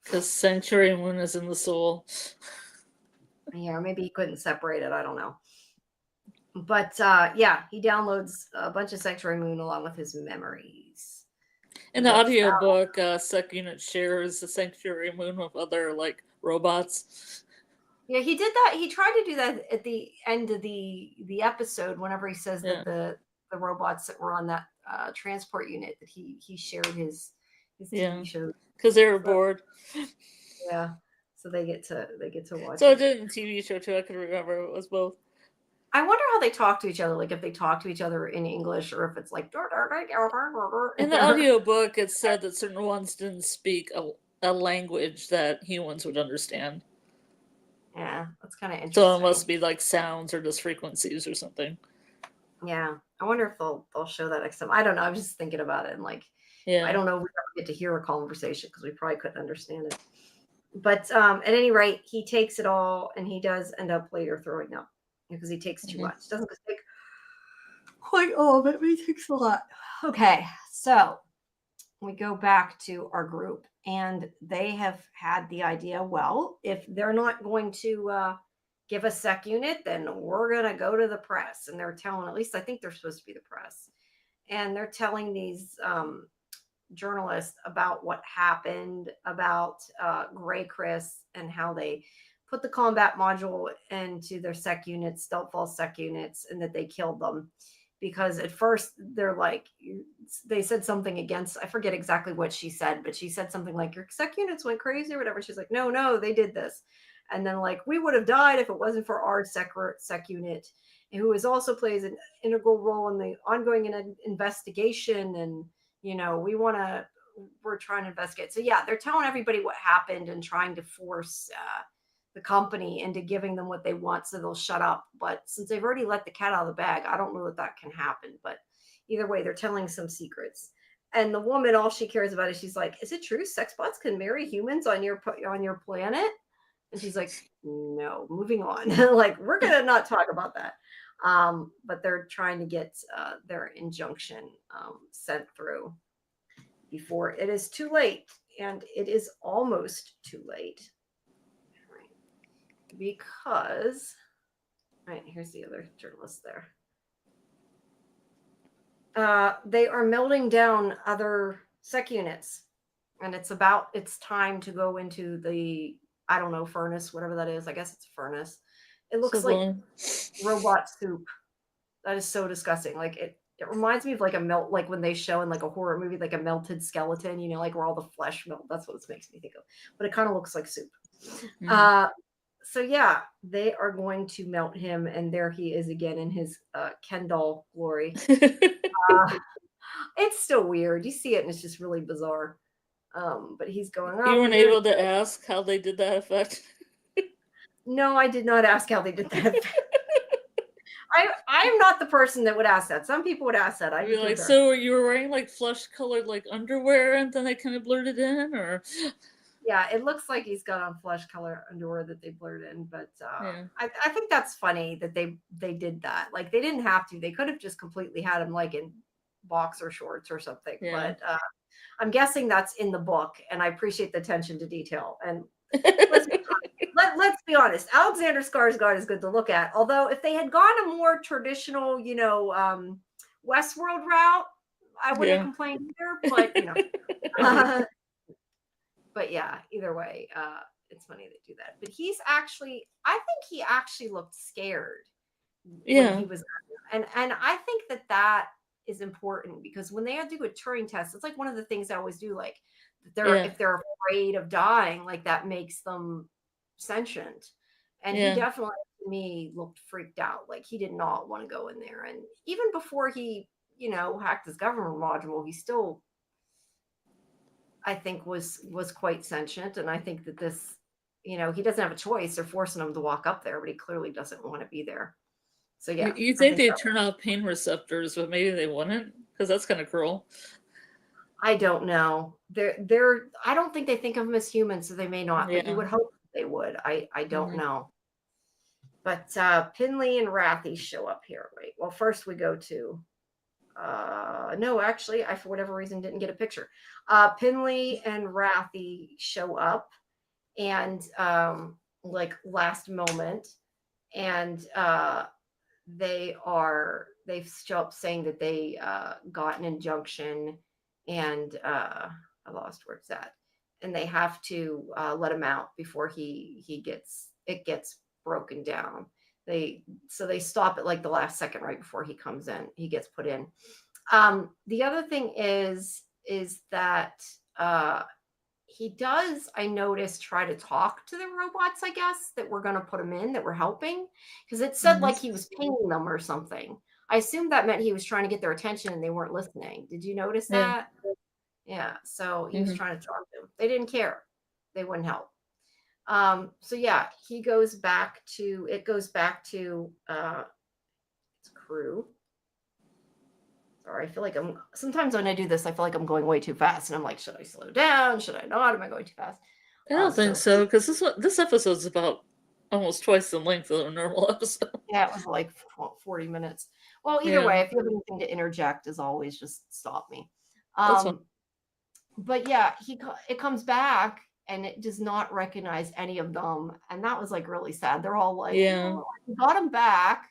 Because Sanctuary Moon is in the soul. Yeah, or maybe he couldn't separate it. I don't know. But yeah, he downloads a bunch of Sanctuary Moon along with his memories. In the audiobook, Sec Unit shares the Sanctuary Moon with other, like, robots. Yeah, he did that. He tried to do that at the end of the episode, whenever he says that the robots that were on that transport unit, that he shared his TV shows. Because they were bored. Yeah, so they get to watch. So it did in TV show too. I could remember it was both. I wonder how they talk to each other. Like, if they talk to each other in English, or if it's like. In the audiobook, it said that certain ones didn't speak a language that humans would understand. Yeah, that's kind of interesting. So it must be like sounds or just frequencies or something. Yeah, I wonder if they'll show that next time. I don't know. I'm just thinking about it, and, like, I don't know if we ever get to hear a conversation, because we probably couldn't understand it. But at any rate, he takes it all, and he does end up later throwing up, because he takes too much. Doesn't take quite all of it, but he takes a lot. Okay, so we go back to our group, and they have had the idea, well, if they're not going to give a sec unit, then we're going to go to the press. And they're telling, at least I think they're supposed to be the press, and they're telling these journalists about what happened, about Gray Chris, and how they put the combat module into their sec units, Stealthfall sec units, and that they killed them. Because at first they're like, they said something against, I forget exactly what she said, but she said something like, your sec units went crazy or whatever. She's like, no, they did this. And then, like, we would have died if it wasn't for our sec unit, who is also plays an integral role in the ongoing investigation. And, we're trying to investigate. So yeah, they're telling everybody what happened and trying to force the company into giving them what they want, so they'll shut up. But since they've already let the cat out of the bag, I don't know that can happen. But either way, they're telling some secrets. And the woman, all she cares about is, she's like, is it true sex bots can marry humans on your planet? And she's like, no, moving on. Like, we're going to not talk about that. But they're trying to get their injunction sent through before it is too late. And it is almost too late. Because, right, here's the other journalist there. They are melting down other sec units. And it's time to go into the, I don't know, furnace, whatever that is. I guess it's a furnace. It looks like robot soup. That is so disgusting. Like, it reminds me of like like when they show in like a horror movie, like a melted skeleton, like where all the flesh melt. That's what it makes me think of. But it kind of looks like soup. So yeah, they are going to melt him, and there he is again in his Ken doll glory. It's still weird. You see it, and it's just really bizarre. But he's going up. You weren't able to ask how they did that effect? No, I did not ask how they did that effect. I'm not the person that would ask that. Some people would ask that. I'd be like, so you were wearing like flesh-colored like underwear, and then they kind of blurred it in, or? Yeah, it looks like he's got on flesh-color underwear that they blurred in, but I think that's funny that they did that. Like, they didn't have to. They could have just completely had him like in boxer shorts or something. Yeah. But I'm guessing that's in the book, and I appreciate the attention to detail. And let's be honest, Alexander Skarsgård is good to look at. Although if they had gone a more traditional, Westworld route, I wouldn't have complained either. But but yeah, either way, it's funny they do that. But I think he actually looked scared. When he was, and I think that is important, because when they do a Turing test, it's like one of the things I always do, like, if they're afraid of dying, like, that makes them sentient. And he definitely, to me, looked freaked out. Like, he did not want to go in there. And even before he, hacked his government module, he still I think was quite sentient, and I think that this, he doesn't have a choice. They're forcing him to walk up there, but he clearly doesn't want to be there. So yeah, You I think think they'd that. turn off pain receptors, but maybe they wouldn't, because that's kind of cruel. I don't know. They're. I don't think they think of him as human, so they may not. But you Yeah. would hope they would. I don't Mhm. know. But Pinley and Rathy show up here. Wait. Well, first we go to. No, actually, I for whatever reason didn't get a picture. Pinley and Rathy show up, and like last moment, and they show up saying that they got an injunction, and I lost where it's at, and they have to let him out before he gets broken down. They stop at like the last second right before he gets put in. The other thing is that he does, I noticed, try to talk to the robots, I guess, that we're going to put him in, that we're helping, because it said Mhm. like he was pinging them or something. I assumed that meant he was trying to get their attention and they weren't listening. Did you notice Yeah. that? Yeah. So he was Mhm. trying to talk to them. They didn't care. They wouldn't help. So yeah, it goes back to its crew. Sorry, I feel like sometimes when I do this, I feel like I'm going way too fast. And I'm like, should I slow down? Should I not? Am I going too fast? I don't think So so, because this episode's about almost twice the length of a normal episode. yeah, it was like 40 minutes. Well, either Yeah, way, if you have anything to interject, as always, just stop me. that's fine. But yeah, it comes back and it does not recognize any of them, and that was like really sad. They're all like, Yeah. "Oh, we got him back.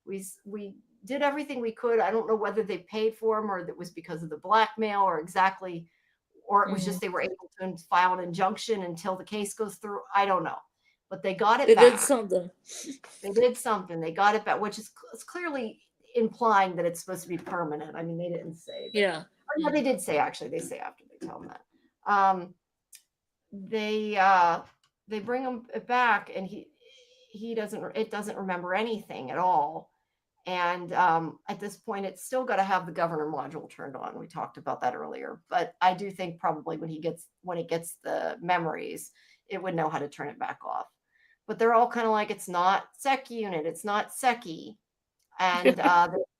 We did everything we could." I don't know whether they paid for him or that was because of the blackmail or exactly, or it was Mhm. just they were able to file an injunction until the case goes through. I don't know, but they got it They did back. something. They did something. They got it back, which is clearly implying that it's supposed to be permanent. I mean, they didn't say, but Yeah. or no, they did say actually. They say after they tell them that. Um, they bring him back, and he doesn't. It doesn't remember anything at all. And at this point, it's still got to have the governor module turned on. We talked about that earlier, but I do think probably when it gets the memories, it would know how to turn it back off. But they're all kind of like, it's not sec unit, it's not SECI, and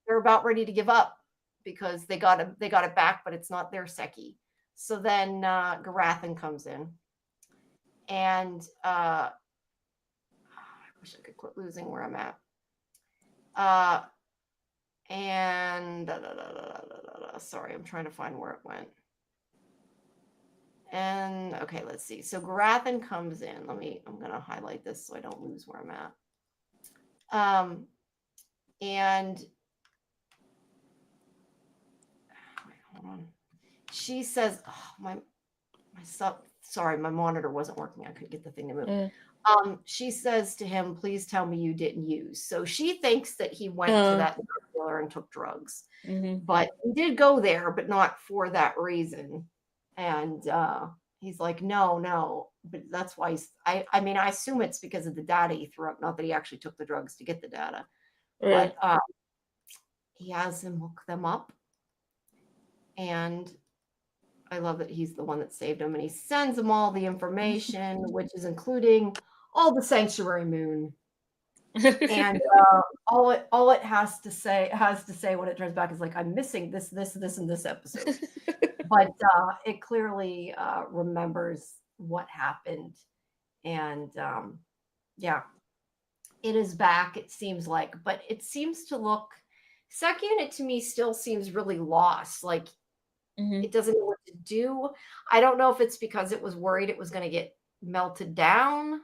they're about ready to give up because they got it back, but it's not their SECI. So then Garathan comes in, and I wish I could quit losing where I'm at. And sorry, I'm trying to find where it went. And okay, let's see. So Garathan comes in. I'm gonna highlight this so I don't lose where I'm at. And wait, hold on. She says, oh, my sorry, my monitor wasn't working. I couldn't get the thing to move. Mm. She says to him, please tell me you didn't use. So she thinks that he went to that drug dealer and took drugs. Mhm. But he did go there, but not for that reason. And he's like, no. But that's why I mean, I assume it's because of the data he threw up, not that he actually took the drugs to get the data. Right. But he has him look them up. And I love that he's the one that saved him. And he sends him all the information, which is including all the sanctuary moon. And all it has to say when it turns back is like, I'm missing this, and this episode. But it clearly remembers what happened. And yeah, it is back, it seems like, but it seems to look, Sec Unit to me still seems really lost. Like Mhm. it doesn't know what to do. I don't know if it's because it was worried it was going to get melted down.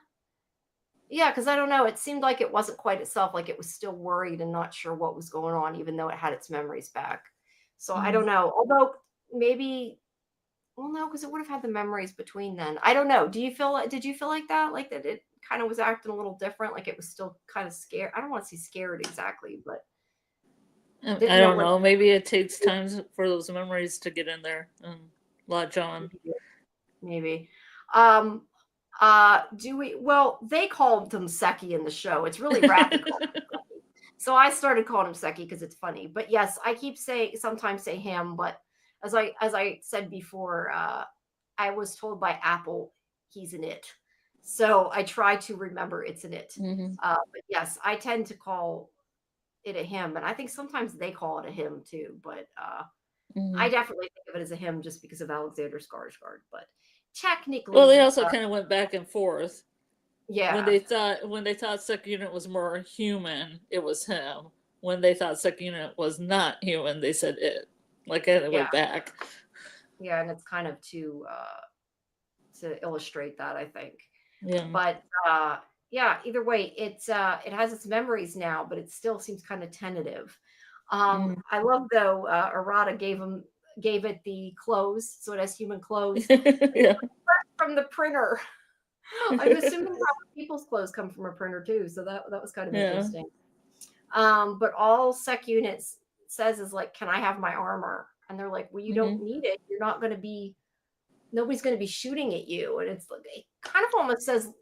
Yeah, because I don't know. It seemed like it wasn't quite itself, like it was still worried and not sure what was going on, even though it had its memories back. So I Mhm. don't know. Although maybe, well, no, because it would have had the memories between then. I don't know. Did you feel like that? Like that it kind of was acting a little different, like it was still kind of scared. I don't want to say scared exactly, but I didn't know don't what. know. Maybe it takes time for those memories to get in there and latch on. Maybe. Do we? Well, they called him Seki in the show. It's really Rathy called him Seki. So I started calling him Seki because it's funny. But yes, I keep sometimes say him. But as I said before, I was told by Apple he's an it. So I try to remember it's an it. Mm-hmm. But yes, I tend to call it a him, and I think sometimes they call it a him too. But Mm-hmm. I definitely think of it as a him just because of Alexander Skarsgård. But Well, they technically, also kind of went back and forth. yeah, When they thought second unit was more human, it was him. When they thought second unit was not human, they said it. Like, and it yeah, went back. yeah, and it's kind of to illustrate that, I think. Yeah. But yeah, either way, it has its memories now, but it still seems kind of tentative. Mm. I love though Errata gave it the clothes, so it has human clothes Yeah. from the printer. I'm assuming probably people's clothes come from a printer too, so that was kind of Yeah. interesting. But all sec units says is like, "Can I have my armor?" And they're like, "Well, you don't Mm-hmm. need it. You're not going to be. Nobody's going to be shooting at you." And it's like it kind of almost says.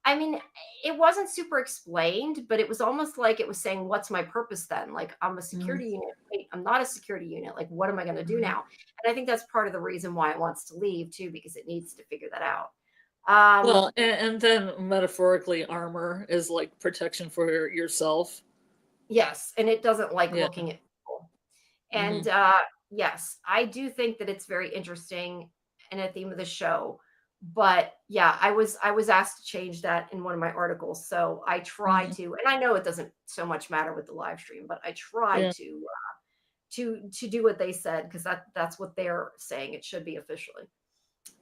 I mean, it wasn't super explained, but it was almost like it was saying, "What's my purpose then? Like, I'm a Mm-hmm. security unit. Wait, I'm not a security unit. Like, what am I going to do now?" And I think that's part of the reason why it wants to leave too, because it needs to figure that out. Well, and then metaphorically, armor is like protection for yourself. Yes, and it doesn't like Yeah. looking at people. Mm-hmm. And yes, I do think that it's very interesting and a theme of the show. But yeah, I was asked to change that in one of my articles, so I try Mm-hmm. to, and I know it doesn't so much matter with the live stream, but I try Yeah. to do what they said because that's what they're saying it should be officially.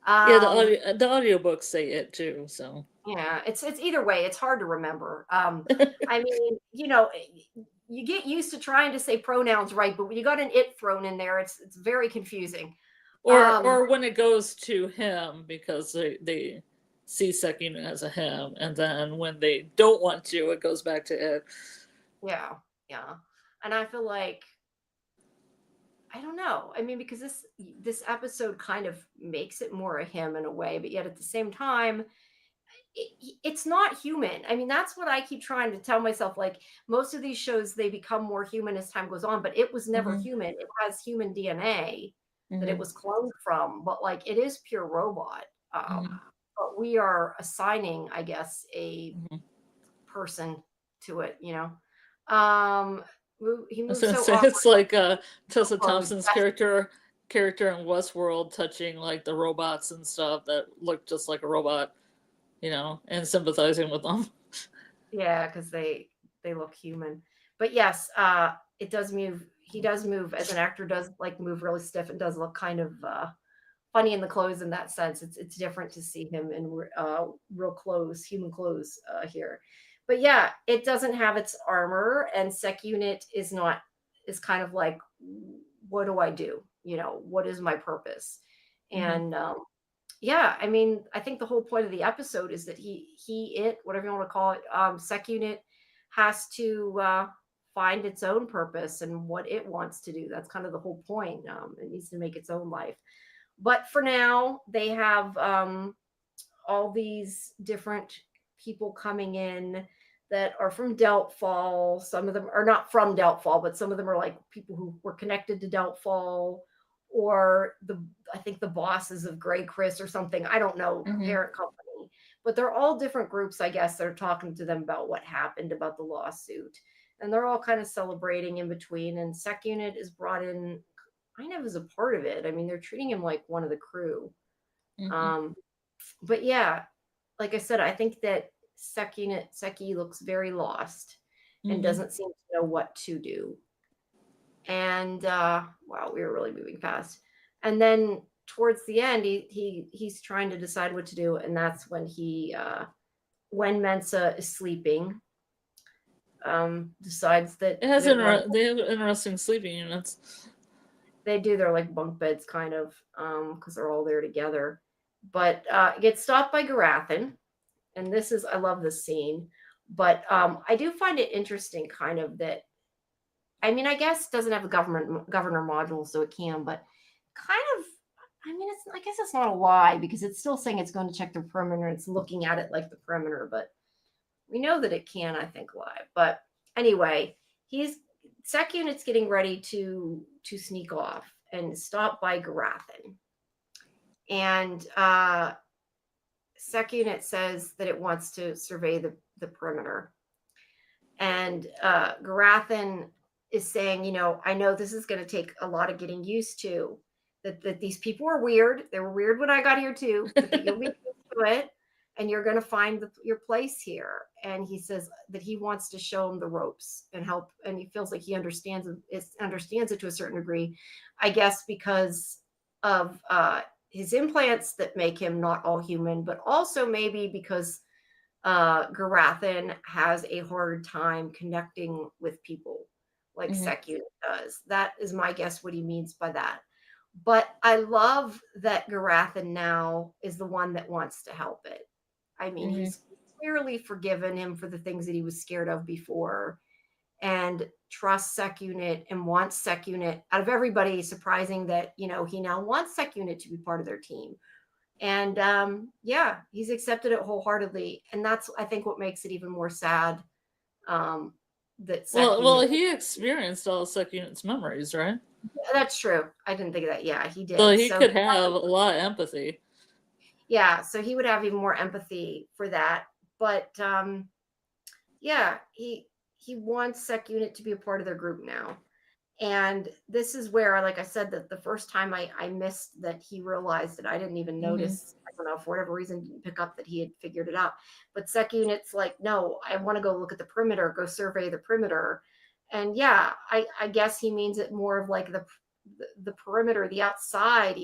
Yeah, Um, the audiobooks say it too, so yeah, it's either way, it's hard to remember. I mean, you get used to trying to say pronouns right, but when you got an it thrown in there, it's very confusing. Um, or when it goes to him because they see second as a him, and then when they don't want to, it goes back to it. yeah, yeah. And I feel like I don't know. I mean, because this episode kind of makes it more a him in a way, but yet at the same time, it's not human. I mean, that's what I keep trying to tell myself. Like most of these shows, they become more human as time goes on, but it was never Mm-hmm. human. It has human DNA that it Mm-hmm. was cloned from, but like it is pure robot. Mm-hmm. But we are assigning, I guess, a Mm-hmm. person to it. Um, he I was moves gonna so say awkward, it's like Tessa clothes. Thompson's character in Westworld touching like the robots and stuff that look just like a robot, and sympathizing with them. Yeah, because they look human. But yes, it does move. He does move as an actor. Does like move really stiff and does look kind of funny in the clothes in that sense. It's different to see him in real clothes, human clothes here. But yeah, it doesn't have its armor, and Sec Unit is kind of like, what do I do? What is my purpose? Mm-hmm. And yeah, I mean, I think the whole point of the episode is that it, whatever you want to call it, Sec Unit has to find its own purpose and what it wants to do. That's kind of the whole point. It needs to make its own life. But for now, they have all these different people coming in that are from Deltfall. Some of them are not from Deltfall, but some of them are like people who were connected to Deltfall or I think the bosses of Grey Chris or something. I don't know, Mm-hmm. parent company. But they're all different groups, I guess, that are talking to them about what happened, about the lawsuit. And they're all kind of celebrating in between. And Sec Unit is brought in kind of as a part of it. I mean, they're treating him like one of the crew. Mm-hmm. Um, but yeah, like I said, I think that Seki looks very lost and Mm-hmm. doesn't seem to know what to do. And wow, we were really moving fast. And then towards the end, he's trying to decide what to do, and that's when when Mensa is sleeping, decides that It has they want they have interesting sleeping units. they do their like bunk beds kind of because they're all there together. But gets stopped by Garathan, and I love this scene, but I do find it interesting kind of that, I mean, I guess it doesn't have a governor module, so it can, but kind of, I mean, I guess it's not a lie because it's still saying it's going to check the perimeter. It's looking at it like the perimeter, but we know that it can, I think, lie. But anyway, Sec Unit's getting ready to sneak off and stop by Garathan. And Sec Unit says that it wants to survey the perimeter. And Garathan is saying, I know this is going to take a lot of getting used to, that these people are weird. They were weird when I got here too, but that you'll be used to it and you're going to find your place here. And he says that he wants to show him the ropes and help. And he feels like he understands it to a certain degree, I guess, because of his implants that make him not all human, but also maybe because Garathan has a hard time connecting with people like Sec Unit does. That is my guess what he means by that. But I love that Garathan now is the one that wants to help it. I mean, he's clearly forgiven him for the things that he was scared of before and trusts Sec Unit and wants Sec Unit. Out of everybody, surprising that, he now wants Sec Unit to be part of their team. And he's accepted it wholeheartedly. And that's, I think, what makes it even more sad. That Sec Unit, he experienced all Sec Unit's memories, right? That's true. I didn't think of that. Yeah, he did. So he could have a lot of empathy. Yeah, so he would have even more empathy for that. But he wants Sec Unit to be a part of their group now. And this is where, like I said, that the first time I missed that he realized that I didn't even notice. I don't know, for whatever reason, didn't pick up that he had figured it out. But Sec Unit's like, no, I want to go look at the perimeter, go survey the perimeter. And I guess he means it more of like the perimeter, the outside.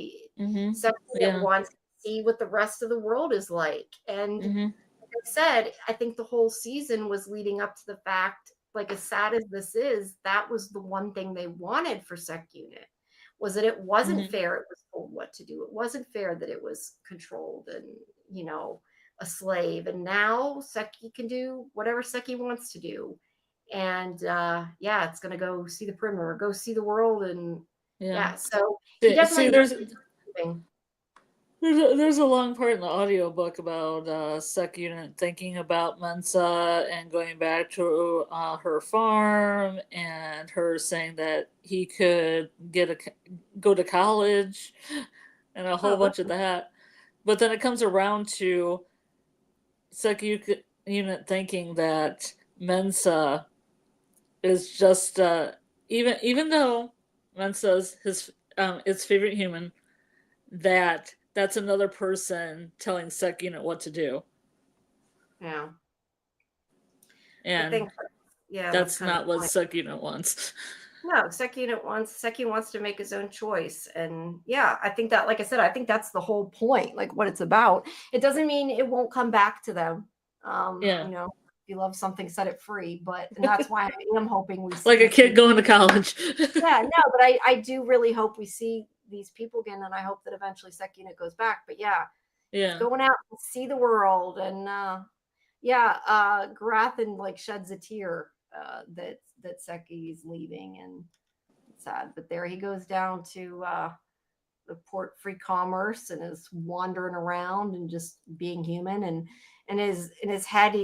Sec Unit wants to see what the rest of the world is like. And like I said, I think the whole season was leading up to the fact, like as sad as this is, that was the one thing they wanted for Sec Unit, was that it wasn't fair it was told what to do. It wasn't fair that it was controlled and, a slave. And now Seki can do whatever Seki wants to do. And it's going to go see the perimeter, go see the world. And so he definitely there's a long part in the audiobook about Sec Unit thinking about Mensa and going back to her farm and her saying that he could go to college and a whole bunch of that. But then it comes around to Sec Unit thinking that Mensa is just even though Mensa's its favorite human, that's another person telling Sec Unit what to do. Yeah. And I think, that's not what Sec Unit wants. No, Sec Unit wants to make his own choice. And I think that, like I said, I think that's the whole point, like what it's about. It doesn't mean it won't come back to them. If you love something, set it free. And that's why I am hoping we see like a kid going to college. But I do really hope we see these people again, and I hope that eventually Sec Unit goes back. But going out and see the world. And Garathan like sheds a tear that Seki is leaving, and it's sad. But there he goes down to the port free commerce and is wandering around and just being human, and in his head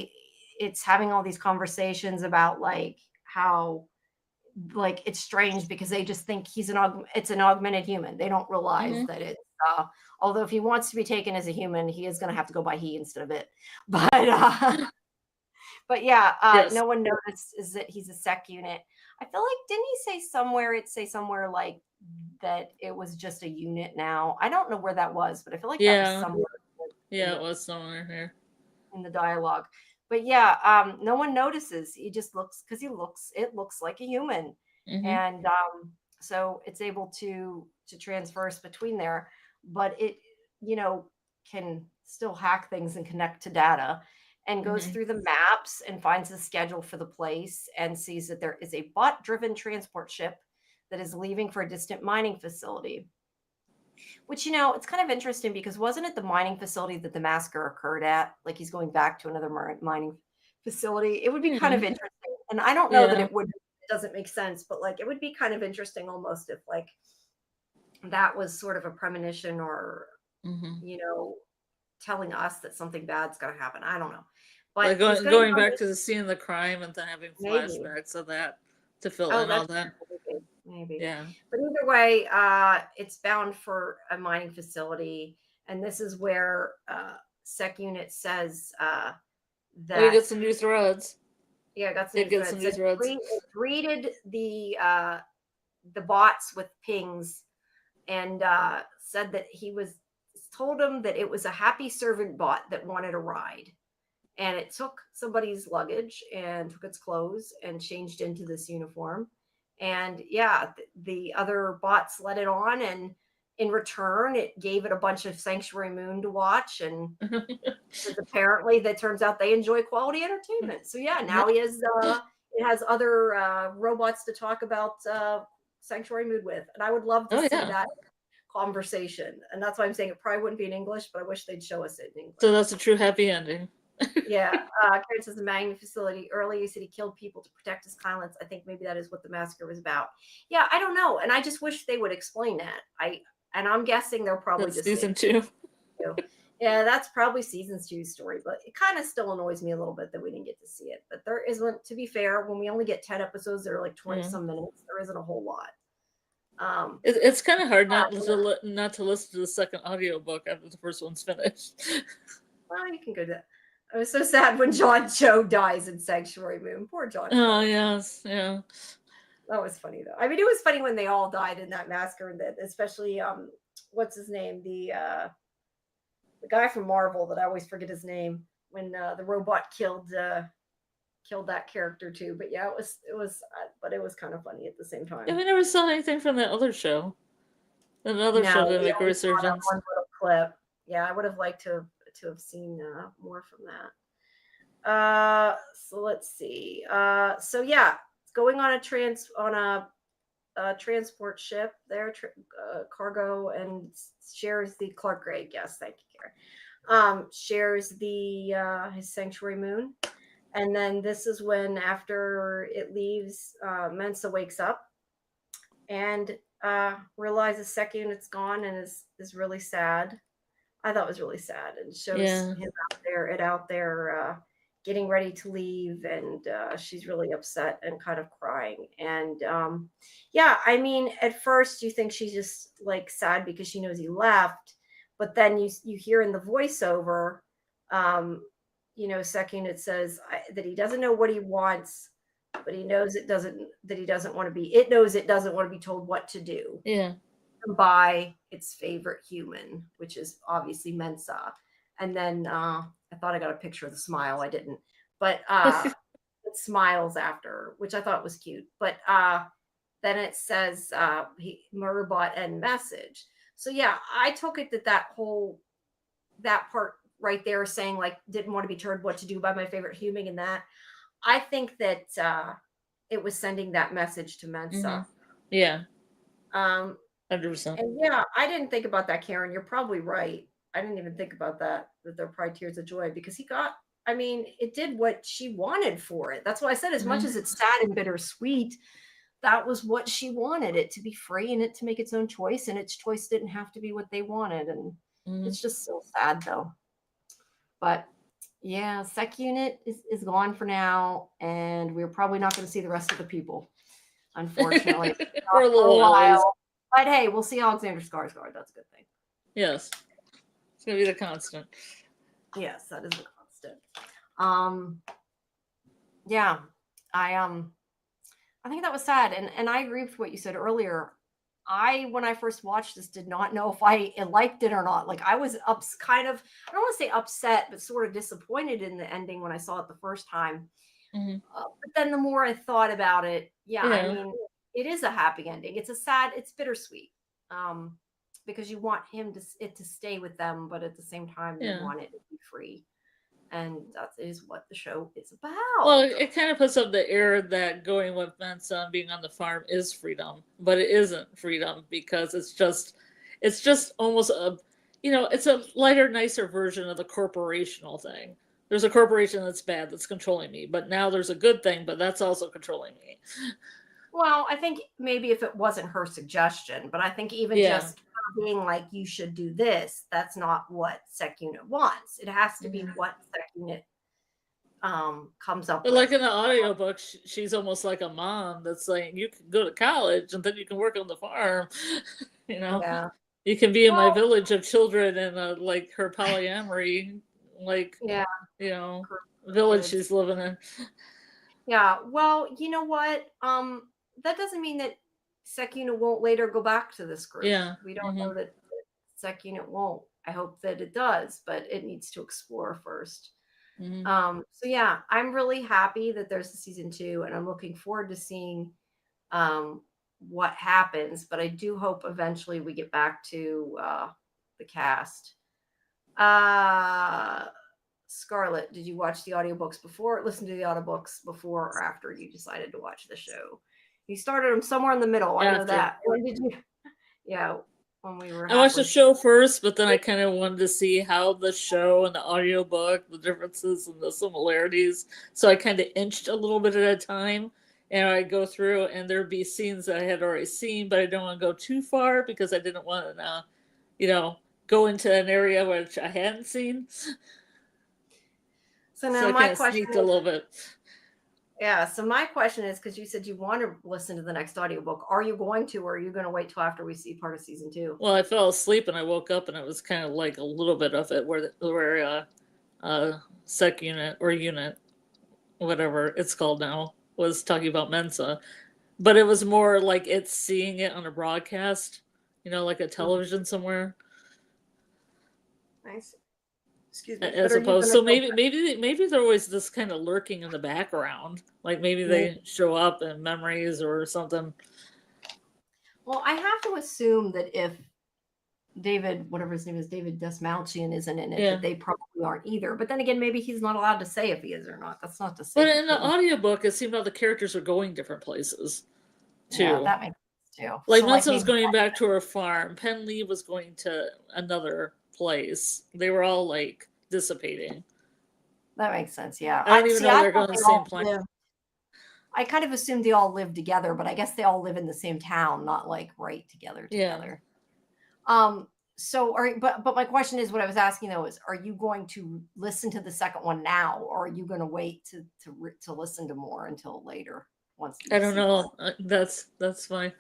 it's having all these conversations about like how like it's strange because they just think it's an augmented human. They don't realize that it's although if he wants to be taken as a human, he is going to have to go by he instead of it. But no one notices that he's a Sec Unit. I feel like, didn't he say somewhere like that it was just a unit now? I don't know where that was, but I feel like that was somewhere. It was somewhere here in the dialogue. But no one notices. He just looks, because it looks like a human. And so it's able to transverse between there, but it, can still hack things and connect to data, and goes through the maps and finds the schedule for the place and sees that there is a bot-driven transport ship that is leaving for a distant mining facility. Which, it's kind of interesting because wasn't it the mining facility that the massacre occurred at? Like he's going back to another mining facility. It would be kind of interesting. And I don't know that it doesn't make sense, but like it would be kind of interesting almost if like that was sort of a premonition or, telling us that something bad's going to happen. I don't know. But like going back to the scene of the crime and then having flashbacks of that to fill in all that. Maybe. Yeah. But either way, it's bound for a mining facility. And this is where Sec Unit says Oh, you that get some new threads. yeah, I got some It new gets threads. some new threads. It greeted the bots with pings and said that he was told him that it was a happy servant bot that wanted a ride. And it took somebody's luggage and took its clothes and changed into this uniform. And yeah, the other bots let it on, and in return, it gave it a bunch of Sanctuary Moon to watch. And because apparently, that turns out they enjoy quality entertainment. So yeah, now he has it has other robots to talk about Sanctuary Moon with, and I would love to see that conversation. And that's why I'm saying it probably wouldn't be in English, but I wish they'd show us it in English. So that's a true happy ending. Yeah, Karen says the Magna facility. Earlier, you said he killed people to protect his colonists. I think maybe that is what the massacre was about. Yeah, I don't know, and I just wish they would explain that. I'm guessing they'll probably that's just season 2. Yeah, that's probably season 2's story, but it kind of still annoys me a little bit that we didn't get to see it. But there isn't, to be fair, when we only get 10 episodes, they're like 20 some minutes. There isn't a whole lot. It's kind of hard not to listen to the second audiobook after the first one's finished. Well, you can go to that. I was so sad when John Cho dies in Sanctuary Moon. Poor John Cho. Oh, yes, yeah. That was funny, though. I mean, it was funny when they all died in that massacre, and especially, what's his name? The guy from Marvel that I always forget his name, when the robot killed that character too. But yeah, it was but it was kind of funny at the same time. Yeah, we never saw anything from that other show. Another show didn't make a resurgence. One little clip. Yeah, I would have liked to have seen more from that. So let's see. So yeah, it's going on a transport ship there, cargo, and shares the Clark Gray. Yes, thank you, Karen. Shares the his Sanctuary Moon. And then this is when, after it leaves, Mensa wakes up and realizes Sec Unit's gone and is really sad. I thought it was really sad, and shows him out there getting ready to leave, and she's really upset and kind of crying. And yeah, I mean, at first you think she's just like sad because she knows he left, but then you hear in the voiceover, Sec Unit says that he doesn't know what he wants, but he knows it doesn't want to be told what to do. Yeah. By its favorite human, which is obviously Mensa. And then I thought I got a picture of the smile. I didn't, but it smiles after, which I thought was cute. But then it says Murderbot and message. So yeah, I took it that part right there saying like didn't want to be told what to do by my favorite human, and that I think that it was sending that message to Mensa. Mm-hmm. Yeah. 100%. And yeah, I didn't think about that, Karen. You're probably right. I didn't even think about that they're probably tears of joy, because it did what she wanted for it. That's why I said, as much as it's sad and bittersweet, that was what she wanted, it to be free and it to make its own choice, and its choice didn't have to be what they wanted. And it's just so sad, though. But yeah, Sec Unit is gone for now, and we're probably not going to see the rest of the people, unfortunately. For a little while. But hey, we'll see Alexander Skarsgård. That's a good thing. Yes. It's going to be the constant. Yes, that is the constant. Yeah, I think that was sad. And I agree with what you said earlier. When I first watched this, did not know if I liked it or not. Like, I was I don't want to say upset, but sort of disappointed in the ending when I saw it the first time. Mm-hmm. But then the more I thought about it, I mean, it is a happy ending. It's bittersweet. Because you want it to stay with them, but at the same time, you want it to be free. And that is what the show is about. Well, it kind of puts up the air that going with Mensa and being on the farm is freedom, but it isn't freedom, because it's just almost it's a lighter, nicer version of the corporational thing. There's a corporation that's bad, that's controlling me, but now there's a good thing, but that's also controlling me. Well, I think maybe if it wasn't her suggestion, but I think even just being like, you should do this, that's not what Sec Unit wants. It has to be what Sec Unit comes up but with. Like in the audiobook, she's almost like a mom that's saying, you can go to college and then you can work on the farm. Yeah. You can be in my Well, village of children and like her polyamory, like, yeah, you know, group of village kids. she's living in. Yeah, well, you know what? That doesn't mean that Sec Unit won't later go back to this group. Yeah. We don't Hmm. know that Sec Unit won't. I hope that it does, but it needs to explore first. Hmm. So yeah, I'm really happy that there's a season 2, and I'm looking forward to seeing um, what happens. But I do hope eventually we get back to the cast. Uh, Scarlet, did you watch the audiobooks before, listen to the audiobooks before or after you decided to watch the show? You started them somewhere in the middle. I know After. that. When did you? Yeah, when we were I watched the halfway through. show first, but then I kind of wanted to see how the show and the audiobook, the differences and the similarities. So I kind of inched a little bit at a time. And I'd go through, and there'd be scenes that I had already seen, but I didn't want to go too far because I didn't want to, you know, go into an area which I hadn't seen. So So now I my kind of question sneaked a is, little bit. yeah, so my question is, because you said you want to listen to the next audiobook, are you going to, or are you going to wait till after we see part of season 2? Well, I fell asleep and I woke up and it was kind of like a little bit of it where sec unit or unit, whatever it's called now, was talking about Mensa. But it was more like it's seeing it on a broadcast, like a television somewhere, Nice. Excuse me. But as are you opposed. going to So go? maybe they're always just kind of lurking in the background. Like maybe Maybe. they show up in memories or something. Well, I have to assume that if David, whatever his name is, David Desmalchian isn't in it, that Yeah. they probably aren't either. But then again, maybe he's not allowed to say if he is or not. That's not to say But he in the couldn't. audiobook, it seemed like the characters are going different places Yeah, too. that makes sense too. Like So like Mensa was maybe going back to her farm. Penley was going to another place. They were all like dissipating. that makes sense. Yeah. I don't even See, know I they're thought going to they the same all place. live. I kind of assumed they all live together, but I guess they all live in the same town, not like right together. Yeah. So but my question is, what I was asking though is, are you going to listen to the second one now, or are you going to wait to listen to more until later once you I don't see part? know. That's fine.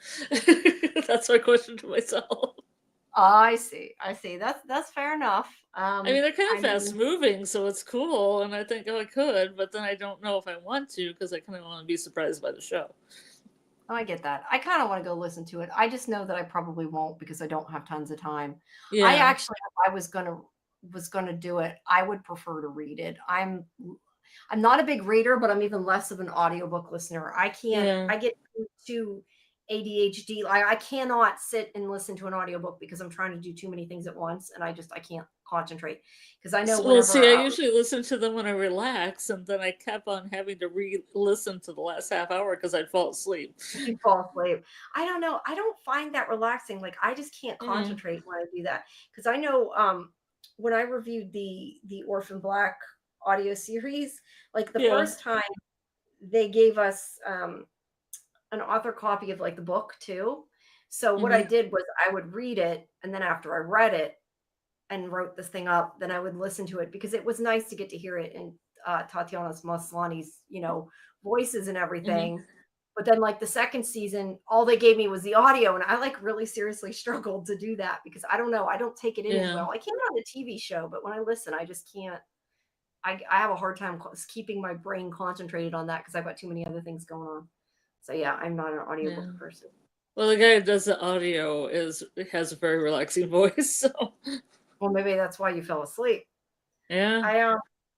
That's my question to myself. I see. I see. That's fair enough. I mean, they're kind of I fast mean, moving, so it's cool, and I think I could, but then I don't know if I want to because I kind of want to be surprised by the show. I get that. I kind of want to go listen to it. I just know that I probably won't because I don't have tons of time. I Yeah. actually, if I was gonna do it, I would prefer to read it. I'm not a big reader, but I'm even less of an audiobook listener. I can't. Yeah. I get too ADHD. I cannot sit and listen to an audiobook because I'm trying to do too many things at once, and I can't concentrate because I know Well, whenever see, I usually listen to them when I relax, and then I kept on having to re-listen to the last half hour because I'd fall asleep. you fall asleep. I don't know. I don't find that relaxing. Like I just can't Mm. concentrate when I do that because I know when I reviewed the Orphan Black audio series, like the Yeah. first time they gave us an author copy of like the book too. So what I Hmm. did was I would read it, and then after I read it and wrote this thing up, then I would listen to it because it was nice to get to hear it in Tatiana Maslany's, voices and Hmm. everything. But then like the second season, all they gave me was the audio, and I like really seriously struggled to do that because I don't know, I don't take it in as Yeah. well. I can on a TV show, but when I listen, I just can't. I have a hard time keeping my brain concentrated on that because I've got too many other things going on. So yeah, I'm not an Yeah. audiobook person. Well, the guy who does the audio has a very relaxing voice, so Well, maybe that's why you fell asleep. yeah. I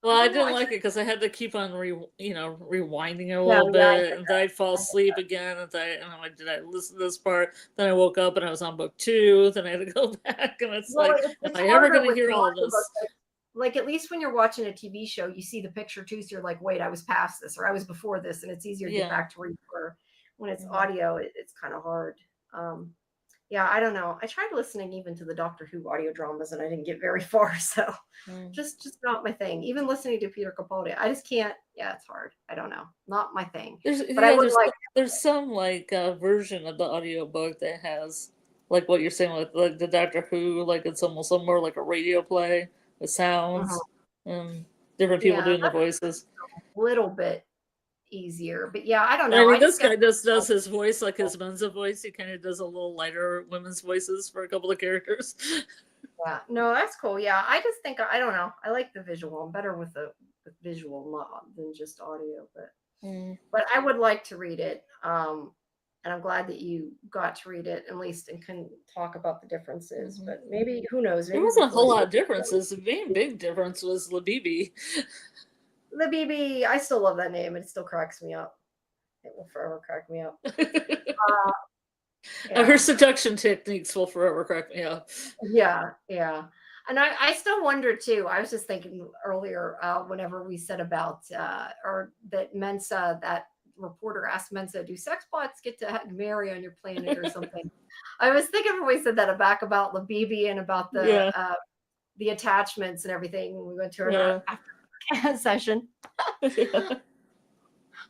Well, I I don't know. didn't I like try, it because I had to keep on rewinding it a yeah, little yeah, I bit, get and then that. I'd fall I get asleep that. again, and I'm like, did I listen to this part? Then I woke up and I was on book 2. Then I had to go back, and it's Well, like, am it's I ever harder going to with hear the all of audiobook. this? Like at least when you're watching a TV show, you see the picture too, so you're like, wait, I was past this or I was before this, and it's easier to get Yeah. back to where you were. When it's Mhm. audio, it's kind of hard. Um, yeah, I don't know. I tried listening even to the Doctor Who audio dramas, and I didn't get very far. So Mm. just not my thing. Even listening to Peter Capaldi, I just can't. Yeah, it's hard. I don't know. Not my thing. There's But I yeah, would there's like. there's some like version of the audiobook that has like what you're saying with like the Doctor Who, like it's almost more like a radio play with Mhm. sounds and different people Yeah, doing the voices. little bit easier. But yeah, I don't I know. mean, I this just got guy does his voice like his Mensa voice. He kind of does a little lighter women's voices for a couple of characters. yeah. No, that's cool. Yeah, I just think I don't know. I like the visual. I'm better with the visual than just audio, but I would like to read it. And I'm glad that you got to read it at least and can talk about the differences. But maybe who knows? There Maybe wasn't a before whole lot of differences. The main big difference was Labibi. the BB, I still love that name. It still cracks me up. It will forever crack me up. Yeah. Her seduction techniques will forever crack me up. Yeah, yeah. And I still wonder too. I was just thinking earlier, whenever we said about or that Mensa, that reporter asked Mensa, "Do sex bots get to marry on your planet or something?" I was thinking when we said that back about Labibi and about the attachments and everything when we went to our after session. Yeah.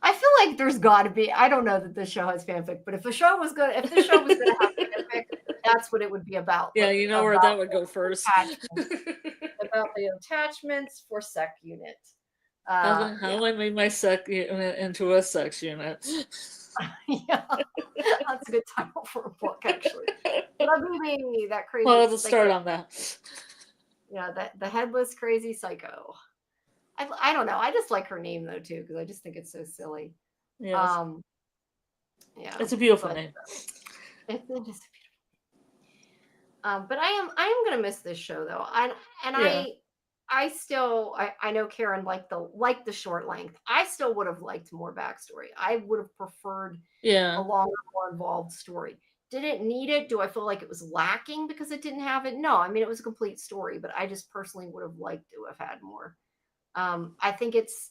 I feel like there's got to be. I don't know that this show has fanfic, but if the show was going to have fanfic, that's what it would be about. Yeah, like, you know where that would go first. About the attachments for sec unit. How I made my sec unit into a sex unit. Yeah, that's a good title for a book, actually. Labibi, that crazy. Well, let's start on that. Yeah, that the headless crazy psycho. I don't know. I just like her name though too because I just think it's so silly. Yes. Yeah, it's a beautiful name. It's just a beautiful. But I am gonna miss this show though. I still I know Karen liked the short length. I still would have liked more backstory. I would have preferred a longer, more involved story. Did it need it? Do I feel like it was lacking because it didn't have it? No, I mean it was a complete story, but I just personally would have liked to have had more. I think it's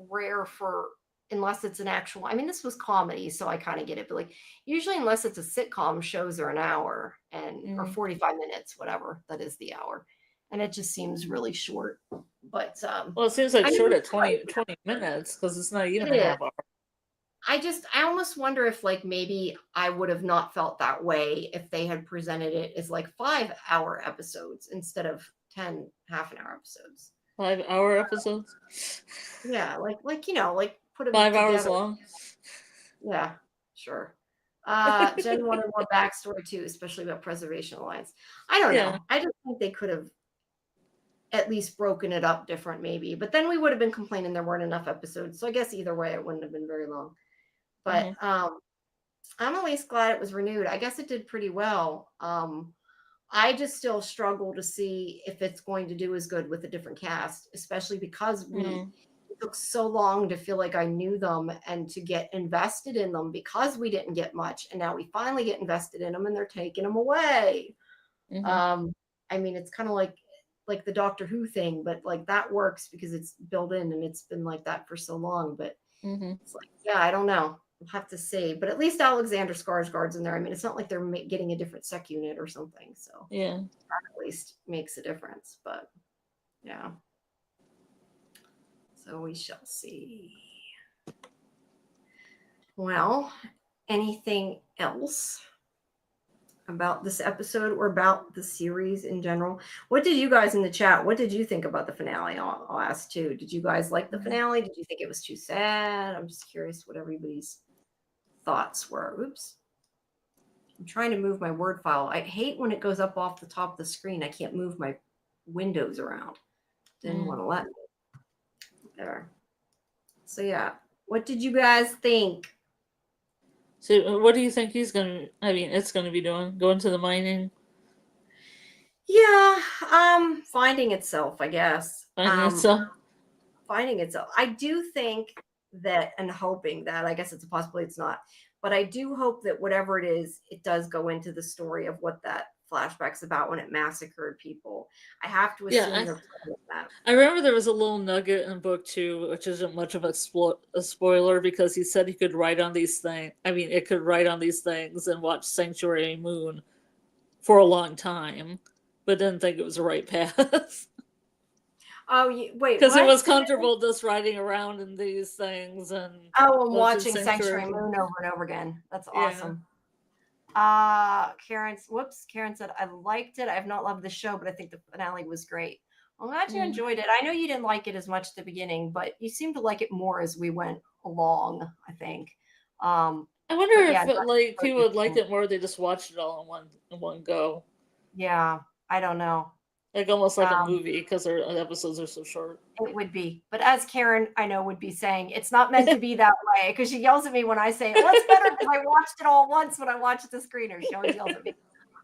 rare for unless it's an actual. I mean, this was comedy, so I kind of get it. But like usually, unless it's a sitcom, shows are an hour or 45 minutes, whatever that is the hour, and it just seems really short. But well, it seems like short at 20 minutes because it's not even a half hour. I almost wonder if like maybe I would have not felt that way if they had presented it as like 5-hour episodes instead of 10 half-an-hour episodes. 5-hour episodes? Yeah, like like put them 5 hours together. long. Yeah, sure. Jen wanted more backstory too, especially about Preservation Alliance. I don't know. I just think they could have at least broken it up different, maybe. But then we would have been complaining there weren't enough episodes. So I guess either way, it wouldn't have been very long. But I'm at least glad it was renewed. I guess it did pretty well. I just still struggle to see if it's going to do as good with a different cast, especially because it took so long to feel like I knew them and to get invested in them because we didn't get much. And now we finally get invested in them and they're taking them away. I mean, it's kind of like the Doctor Who thing, but like that works because it's built in and it's been like that for so long. But it's like, yeah, I don't know. We'll have to see. But at least Alexander Skarsgård's in there. I mean, it's not like they're getting a different sec unit or something. So yeah, that at least makes a difference. But yeah. So we shall see. Well, anything else about this episode or about the series in general? What did you guys in the chat, what did you think about the finale? I'll ask too. Did you guys like the finale? Did you think it was too sad? I'm just curious what everybody's thoughts were. Oops. I'm trying to move my Word file. I hate when it goes up off the top of the screen. I can't move my windows around. Didn't want to let me. There. So yeah. What did you guys think? So what do you think it's going to be doing? Going to the mining? Yeah, finding itself, I guess. Finding itself. I do think that, and hoping that, I guess it's a possibility it's not, but I do hope that whatever it is, it does go into the story of what that flashback's about when it massacred people. I have to assume they're playing with that. I remember there was a little nugget in book 2, which isn't much of a spoiler, because he said he could write on these things. I mean, it could write on these things and watch Sanctuary Moon for a long time, but didn't think it was the right path. Oh, wait, because it was comfortable just riding around in these things and watching Sanctuary Moon over and over again. That's awesome. Karen said, I liked it. I have not loved the show, but I think the finale was great. I'm glad you Mm. enjoyed it. I know you didn't like it as much at the beginning, but you seemed to like it more as we went along, I think. Um, I wonder but yeah, if not like so people would like interesting. it more if they just watched it all in one go, Yeah, I don't know. like almost like a Um, movie because their episodes are so short. it would be. But as Karen, I know, would be saying, it's not meant to be that way because she yells at me when I say, oh, it's better because I watched it all once when I watched the screener. She always yells at me.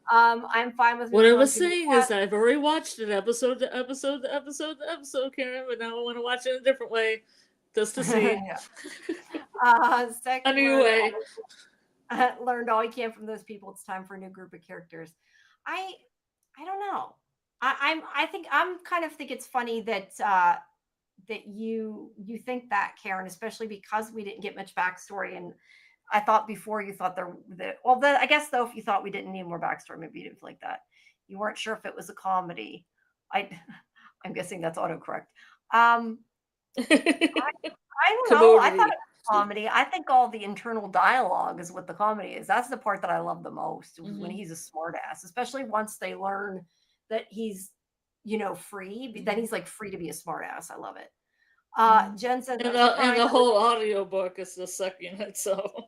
I'm fine with What I moving on was to new saying is that I've already watched it episode to episode to episode to episode, Karen, but now I want to watch it in a different way, just to see yeah. a Second, new way. learned all you can from those people. It's time for a new group of characters. I I don't know. I think I'm kind of think it's funny that that you think that, Karen, especially because we didn't get much backstory. And I thought before you thought I guess though, if you thought we didn't need more backstory, maybe you didn't feel like that. You weren't sure if it was a comedy. I I'm guessing that's autocorrect. Um, I don't know. I thought Commodity. it was comedy. I think all the internal dialogue is what the comedy is. That's the part that I love the most, was when Hmm. he's a smartass, especially once they learn that he's, free. Then Hmm. he's like free to be a smartass. I love it. Hmm. Jen says, I And was and crying. the whole audio book is just sucking it. So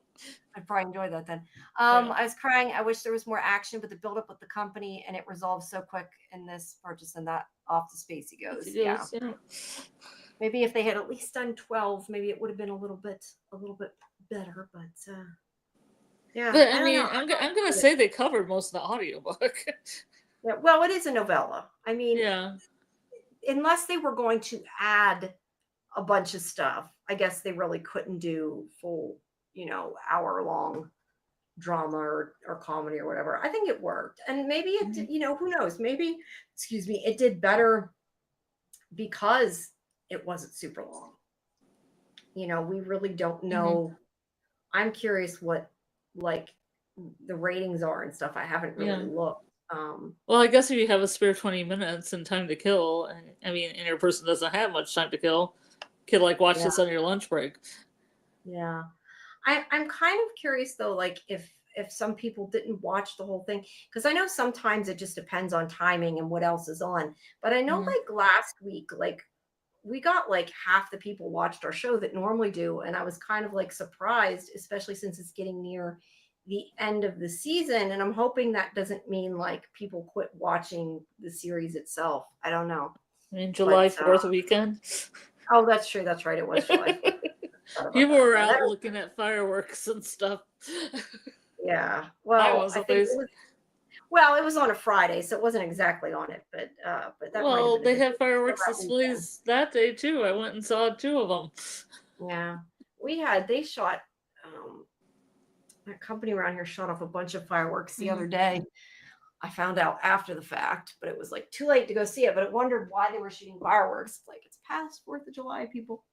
I'd probably enjoy that then. yeah, I was crying. I wish there was more action, but the buildup with the company and it resolves so quick in this purchase, and that off to space he it goes. Yeah. goes. Yeah. Maybe if they had at least done 12, maybe it would have been a little bit better. But yeah, But I I don't know. mean, I'm gonna say they covered most of the audiobook. Yeah, well, it is a novella. I mean, Yeah. unless they were going to add a bunch of stuff, I guess they really couldn't do full, hour long drama or comedy or whatever. I think it worked. And maybe it Hmm. did, who knows? Maybe, excuse me, it did better because it wasn't super long. We really don't Hmm. know. I'm curious what, like, the ratings are and stuff. I haven't really Yeah. looked. Um, Well, I guess if you have a spare 20 minutes and time to kill, I mean, and your person doesn't have much time to kill, could like watch yeah, this on your lunch break. yeah. I'm kind of curious though, like if some people didn't watch the whole thing, because I know sometimes it just depends on timing and what else is on. But I know Hmm. like last week, like we got like half the people watched our show that normally do, and I was kind of like surprised, especially since it's getting near the end of the season. And I'm hoping that doesn't mean like people quit watching the series itself. I don't know, I mean, but July 4th weekend. oh, that's true. That's right. It was July 4th. Forgot about People that. were Yeah, out looking at fireworks and stuff. yeah. I Well, was I at think least. it was on a Friday, so it wasn't exactly on it, but that might have Well, been a they good had thing. Still fireworks that weekend. displays that day too. I went and saw two of them. Yeah. They shot, um, that company around here shot off a bunch of fireworks the Hmm. other day. I found out after the fact, but it was like too late to go see it. But I wondered why they were shooting fireworks. It's like it's past 4th of July, people.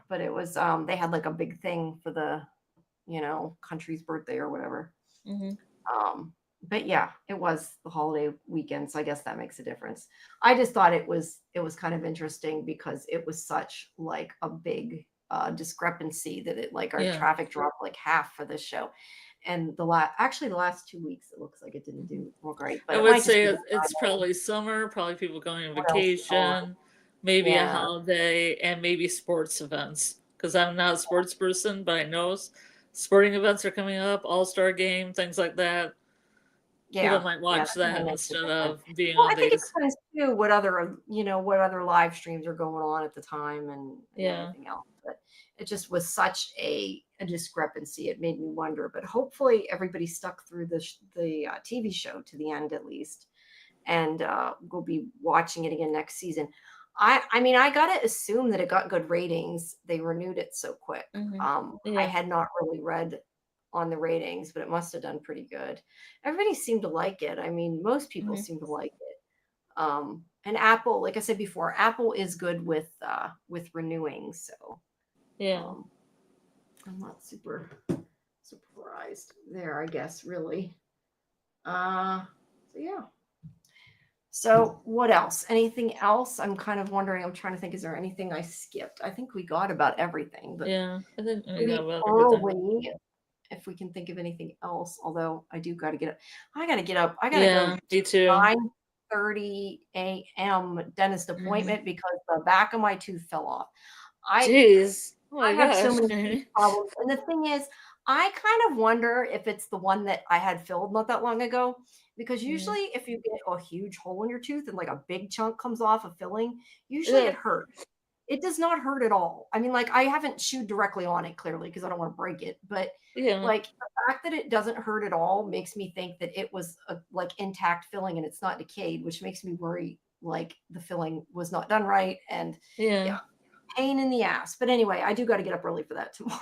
But it was they had like a big thing for the, country's birthday or whatever. Hmm. Um, but yeah, it was the holiday weekend, so I guess that makes a difference. I just thought it was kind of interesting because it was such like a big discrepancy that it like our Yeah. traffic dropped like half for this show. And the last 2 weeks, it looks like it didn't do real great, but I it would might just say be the it's timing. probably summer, probably people going on What else is on? vacation, maybe a Yeah, holiday, and maybe sports events. Because I'm not a sports person, but I know sporting events are coming up, All Star game, things like that. People yeah, might yeah. watch That that definitely makes a instead difference. of being Well, on I think it these. depends too what other live streams are going on at the time and Yeah. everything else. But it just was such a discrepancy. It made me wonder. But hopefully everybody stuck through the TV show to the end at least, and we'll be watching it again next season. I mean I gotta assume that it got good ratings. They renewed it so quick. Hmm. I Yeah. had not really read on the ratings, but it must have done pretty good. Everybody seemed to like it. I mean, most people Hmm. seem to like it. And Apple, like I said before, Apple is good with renewing, so Yeah. um, I'm not super surprised there. I guess really. So yeah. So what else? Anything else? I'm kind of wondering. I'm trying to think. Is there anything I skipped? I think we got about everything, but Yeah. I think we got maybe about everything. early if we can think of anything else. Although I do got to get up. I got to get up. I got to go Yeah. Me too. 8:30 a.m. dentist appointment because the back of my tooth fell off. Jeez. Oh I my have so gosh. many teeth problems, and the thing is, I kind of wonder if it's the one that I had filled not that long ago, because Mm. usually if you get a huge hole in your tooth and like a big chunk comes off of filling, usually Yeah. it hurts. It does not hurt at all. I mean, like, I haven't chewed directly on it clearly because I don't want to break it, but Yeah. like the fact that it doesn't hurt at all makes me think that it was a like intact filling and it's not decayed, which makes me worry like the filling was not done right. And Yeah. yeah, pain in the ass. But anyway, I do got to get up early for that tomorrow.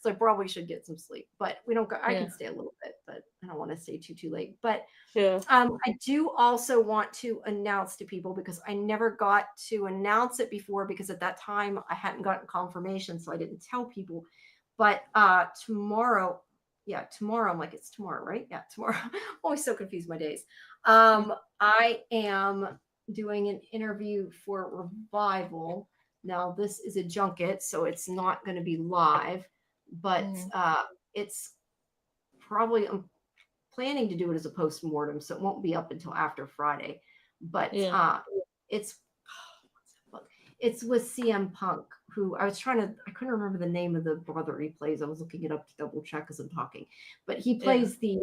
So I probably should get some sleep. But we don't go, I Yeah. can stay a little bit, but I don't want to stay too late. But Yeah. I do also want to announce to people because I never got to announce it before because at that time I hadn't gotten confirmation, so I didn't tell people. But tomorrow, tomorrow, I'm like, it's tomorrow, right? Yeah, tomorrow. I'm always so confused my days. I am doing an interview for Revival. Now, this is a junket, so it's not going to be live, but it's probably, I'm planning to do it as a post-mortem, so it won't be up until after Friday. But Yeah. it's it's with CM Punk, who I couldn't remember the name of the brother he plays. I was looking it up to double check as I'm talking. But he plays the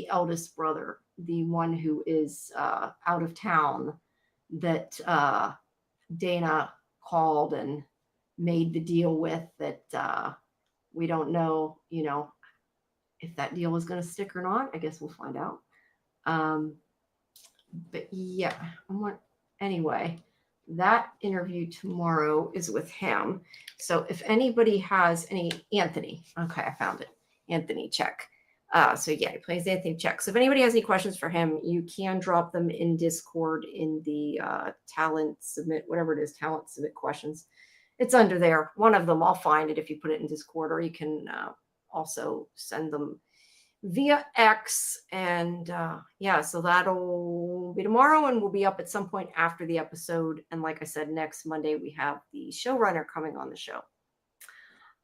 eldest brother, the one who is out of town that Dana called and made the deal with that we don't know, if that deal is going to stick or not. I guess we'll find out. But yeah, anyway, that interview tomorrow is with him. So if anybody has any, Anthony, okay, I found it. Anthony Check. So yeah, he plays Anthony Check. So if anybody has any questions for him, you can drop them in Discord in the talent submit, whatever it is, talent submit questions. It's under there. One of them, I'll find it if you put it in Discord, or you can also send them via X. And so that'll be tomorrow and we'll be up at some point after the episode. And like I said, next Monday, we have the showrunner coming on the show.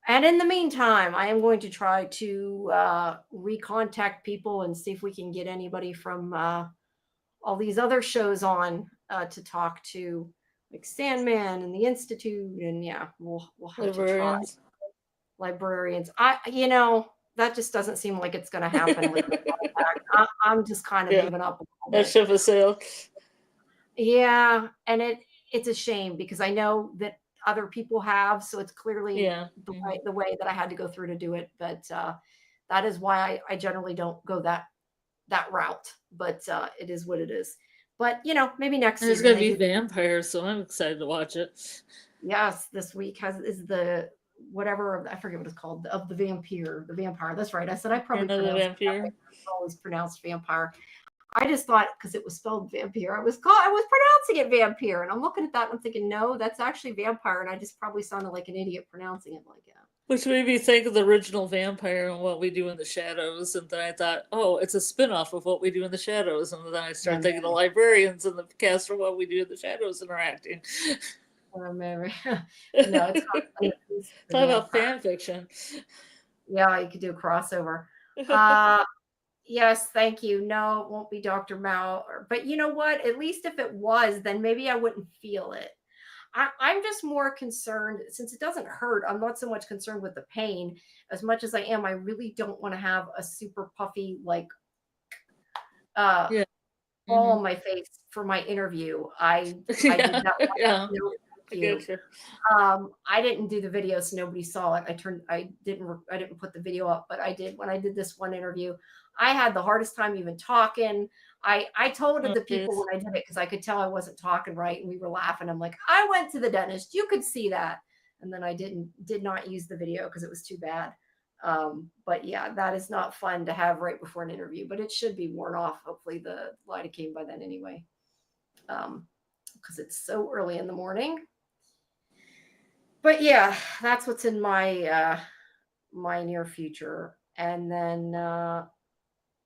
And in the meantime, I am going to try to recontact people and see if we can get anybody from all these other shows on to talk to, like Sandman and the Institute. And yeah, we'll have Librarians. to try. Librarians. That just doesn't seem like it's going to happen. I'm just kind of giving up. That ship has sailed. Yeah, and it's a shame because I know that other people have, so it's clearly the way that I had to go through to do it. But that is why I generally don't go that route. But it is what it is. But maybe next season. There's going to be vampires, so I'm excited to watch it. Yes, this week is the whatever, I forget what it's called, of the vampire. That's right. I said I probably always pronounced vampire. I just thought because it was spelled vampire, I was pronouncing it vampire, and I'm looking at that and I'm thinking, no, that's actually vampire, and I just probably sounded like an idiot pronouncing it like that. Which made me think of the original Vampire and What We Do in the Shadows, and then I thought, oh, it's a spin-off of What We Do in the Shadows, and then I started thinking of Librarians and the cast for What We Do in the Shadows interacting. Maybe. No, it's not. Talk about fan fiction. Yeah, you could do a crossover. Yes, thank you. No, it won't be Dr. Mao. But you know what? At least if it was, then maybe I wouldn't feel it. I'm just more concerned, since it doesn't hurt, I'm not so much concerned with the pain as much as I am. I really don't want to have a super puffy, like, ball on my face for my interview. I did that one. I didn't do the video, so nobody saw it. I didn't put the video up, but I did when I did this one interview. I had the hardest time even talking. I told the people when I did it because I could tell I wasn't talking right, and we were laughing. I'm like, I went to the dentist. You could see that, and then I did not use the video because it was too bad. But yeah, that is not fun to have right before an interview, but it should be worn off. Hopefully the lidocaine by then anyway, because it's so early in the morning. But yeah, that's what's in my my near future. And then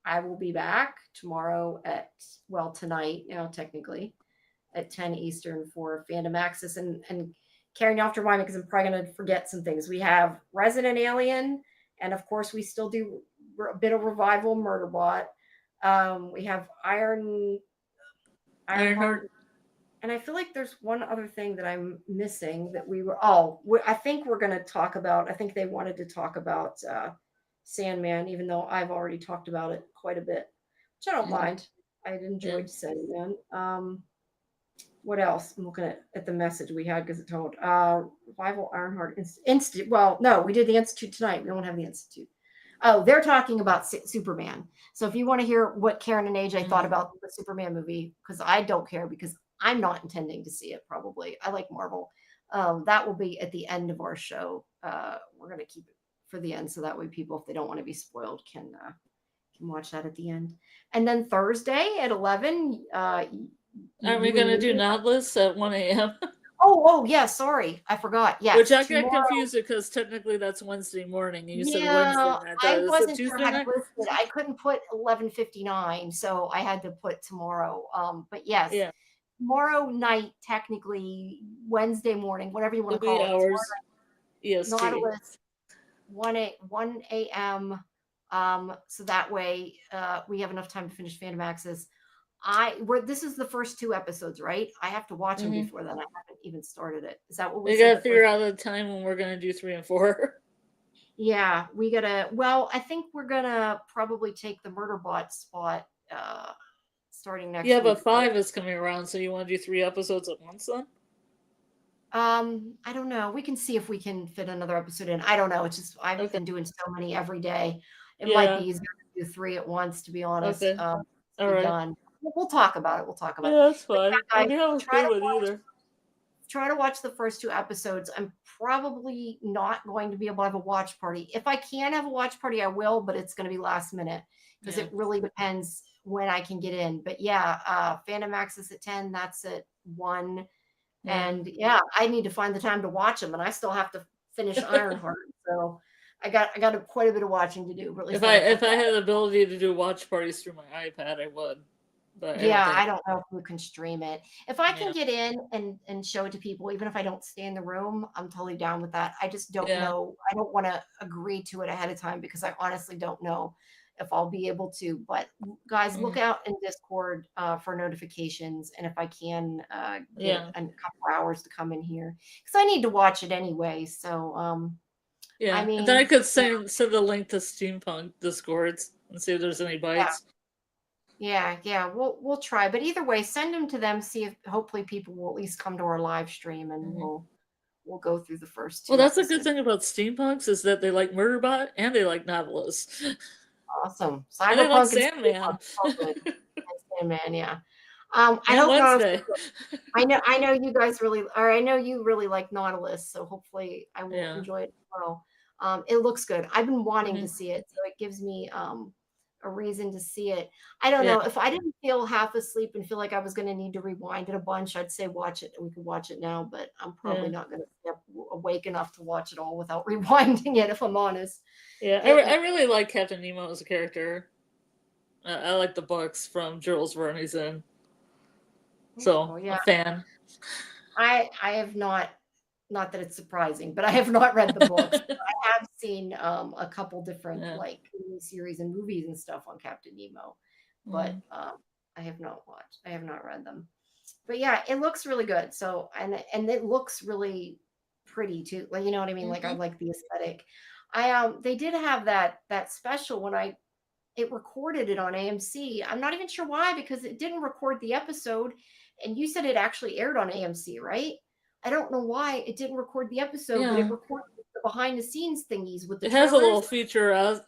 I will be back tomorrow tonight, technically at 10 Eastern for Fandom Access. And Karen, you have to remind me because I'm probably going to forget some things. We have Resident Alien, and of course we still do a bit of Revival Murderbot. We have Iron Ironheart. And I feel like there's one other thing that I'm missing that I think we're going to talk about. I think they wanted to talk about Sandman, even though I've already talked about it quite a bit, which I don't mind. I enjoyed Sandman. What else? I'm looking at the message we had because it told Revival Ironheart Institute. Well, no, we did the Institute tonight. We don't have the Institute. Oh, they're talking about Superman. So if you want to hear what Karen and AJ thought about the Superman movie, because I don't care because I'm not intending to see it probably. I like Marvel. That will be at the end of our show. We're going to keep it for the end so that way people, if they don't want to be spoiled, can watch that at the end. And then Thursday at 11, aren't we going to do Nautilus at 1 a.m.? Oh, yeah, sorry. I forgot. Yes. Which I get confused because technically that's Wednesday morning. And you said Wednesday night. I wasn't Tuesday sure how night? to list it. I couldn't put 11:59, so I had to put tomorrow. But yes, tomorrow night, technically Wednesday morning, whatever you want to call it. Hours. Yes. Nautilus, 1 a.m. So that way we have enough time to finish Fandom Access. This is the first 2 episodes, right? I have to watch them before then. I haven't even started it. Is that what we got to figure out the time when we're going to do 3 and 4. Yeah, we gotta. Well, I think we're gonna probably take the Murderbot spot starting next week. Yeah, but 5 is coming around, so you want to do 3 episodes at once then? I don't know. We can see if we can fit another episode in. I don't know. It's just I've been doing so many every day. It might be easier to do 3 at once, to be honest. Okay. All right. Done. We'll talk about it. Yeah, that's fine. I mean, I was good with either. Try to watch the first 2 episodes. I'm probably not going to be able to have a watch party. If I can have a watch party, I will, but it's going to be last minute because it really depends when I can get in. But Fandom Access at 10, that's at 1. And I need to find the time to watch them, and I still have to finish Ironheart. So I got quite a bit of watching to do. If I had the ability to do watch parties through my iPad, I would. But I don't know if we can stream it. If I can get in and show it to people, even if I don't stay in the room, I'm totally down with that. I just don't know. I don't want to agree to it ahead of time because I honestly don't know if I'll be able to. But guys, look out in Discord for notifications, and if I can get a couple hours to come in here because I need to watch it anyway. So I mean, and then I could send a link to Steampunk Discords and see if there's any bites. Yeah, we'll try. But either way, send them to them. See if hopefully people will at least come to our live stream, and we'll go through the first 2. Well, that's a good thing about Steampunks is that they like Murderbot and they like Nautilus. Awesome. And they like Sandman. Sandman, yeah. I hope Wednesday. I know you guys really, or I know you really like Nautilus, so hopefully I will enjoy it as well. It looks good. I've been wanting to see it, so it gives me a reason to see it. I don't know if I didn't feel half asleep and feel like I was going to need to rewind it a bunch. I'd say watch it. We could watch it now, but I'm probably not going to stay awake enough to watch it all without rewinding it. If I'm honest. Yeah, I really like Captain Nemo as a character. I like the books from Jules Verne's in. So a fan. I have not that it's surprising, but I have not read the books. I have seen a couple different like series and movies and stuff on Captain Nemo, but I have not watched. I have not read them. But yeah, it looks really good. So and it looks really pretty too. Like you know what I mean? Like I like the aesthetic. They did have that special when it recorded it on AMC. I'm not even sure why because it didn't record the episode, and you said it actually aired on AMC, right? I don't know why it didn't record the episode, but it recorded the behind the scenes thingies with the has a little featurette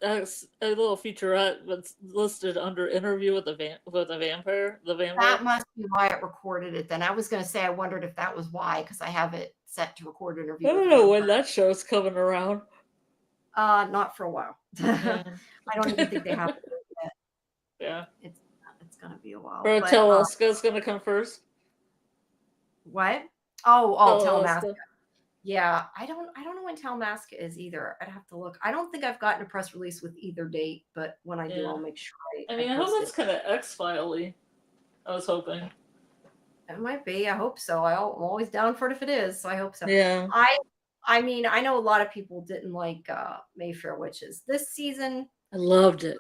that's listed under interview with the vampire. That must be why it recorded it then. I was going to say I wondered if that was why because I have it set to record interview. I don't know when that show's coming around. Not for a while. I don't even think they have it yet. Yeah. It's going to be a while. Or Telesco's going to come first. What? Oh, Telemasca. Yeah, I don't know when Telemasca is either. I'd have to look. I don't think I've gotten a press release with either date, but when I do, I'll make sure. I hope it's kind of X-File-y. I was hoping. It might be. I hope so. I'm always down for it if it is. So I hope so. Yeah. I mean, I know a lot of people didn't like Mayfair Witches this season. I loved it.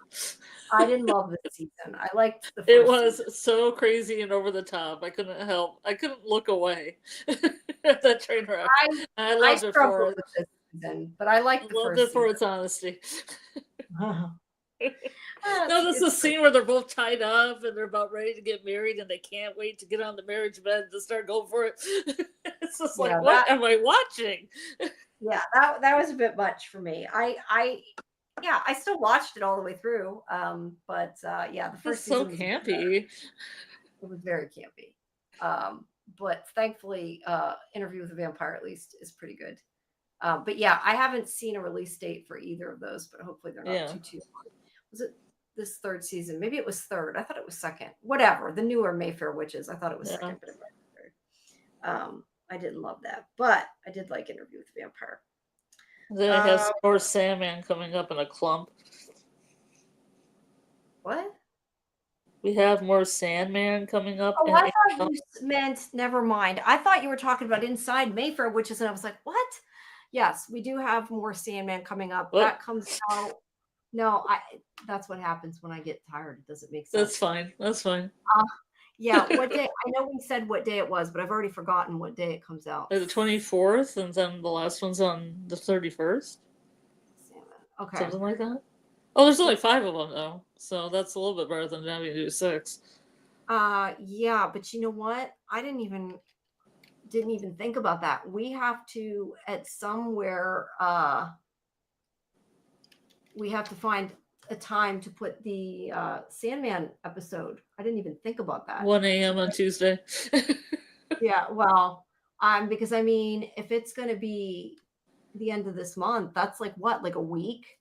I didn't love this season. I liked the It first was season. so crazy and over the top. I couldn't help. I couldn't look away at that train wreck. I I I loved it for struggled it. with this season, but I I liked the loved first it for season. its honesty. It's No, this is the it's scene where they're both tied up and they're about ready to get married and they can't wait to get on the marriage bed to start going for it. It's just yeah, like, what am I watching? that was a bit much for me. Yeah, I still watched it all the way through. But yeah, the It's first so season was better. campy. It was very campy. But thankfully, Interview with a Vampire at least is pretty good. But yeah, I haven't seen a release date for either of those, but hopefully they're not Yeah. too long. Was it this third season? Maybe it was third. I thought it was second. Whatever. The newer Mayfair Witches. I thought it was Yeah. second, but it might be third. I didn't love that, but I did like Interview with the Vampire. Then it has more Sandman coming up in a clump. What? We have more Sandman coming up. Oh, I thought you meant, never mind. I thought you were talking about Inside Mayfair Witches, and I was like, what? Yes, we do have more Sandman coming up. What? That comes out. No, that's what happens when I get tired. It doesn't make sense. That's fine. That's fine. Yeah, what day? I know we said what day it was, but I've already forgotten what day it comes out. The 24th, and then the last one's on the 31st. Okay. Something like that. Oh, there's only 5 of them, though. So that's a little bit better than having to do 6. Yeah, but you know what? I didn't even think about that. We have to, at somewhere, we have to find a time to put the Sandman episode. I didn't even think about that. 1 a.m. on Tuesday. Yeah, well, because I mean, if it's going to be the end of this month, that's like what, like a week?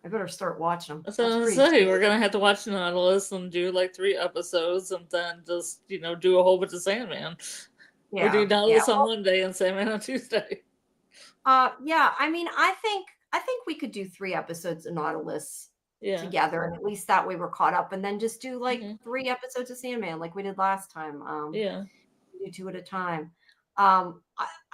I better start watching them. That's what I was gonna say. We're gonna have to watch Nautilus and do like 3 episodes, and then just do a whole bunch of Sandman. Yeah, or do Nautilus on Monday and Sandman on Tuesday. Yeah. I mean, I think we could do 3 episodes of Nautilus together, and at least that way we're caught up, and then just do like 3 episodes of Sandman like we did last time. Yeah. Do 2 at a time.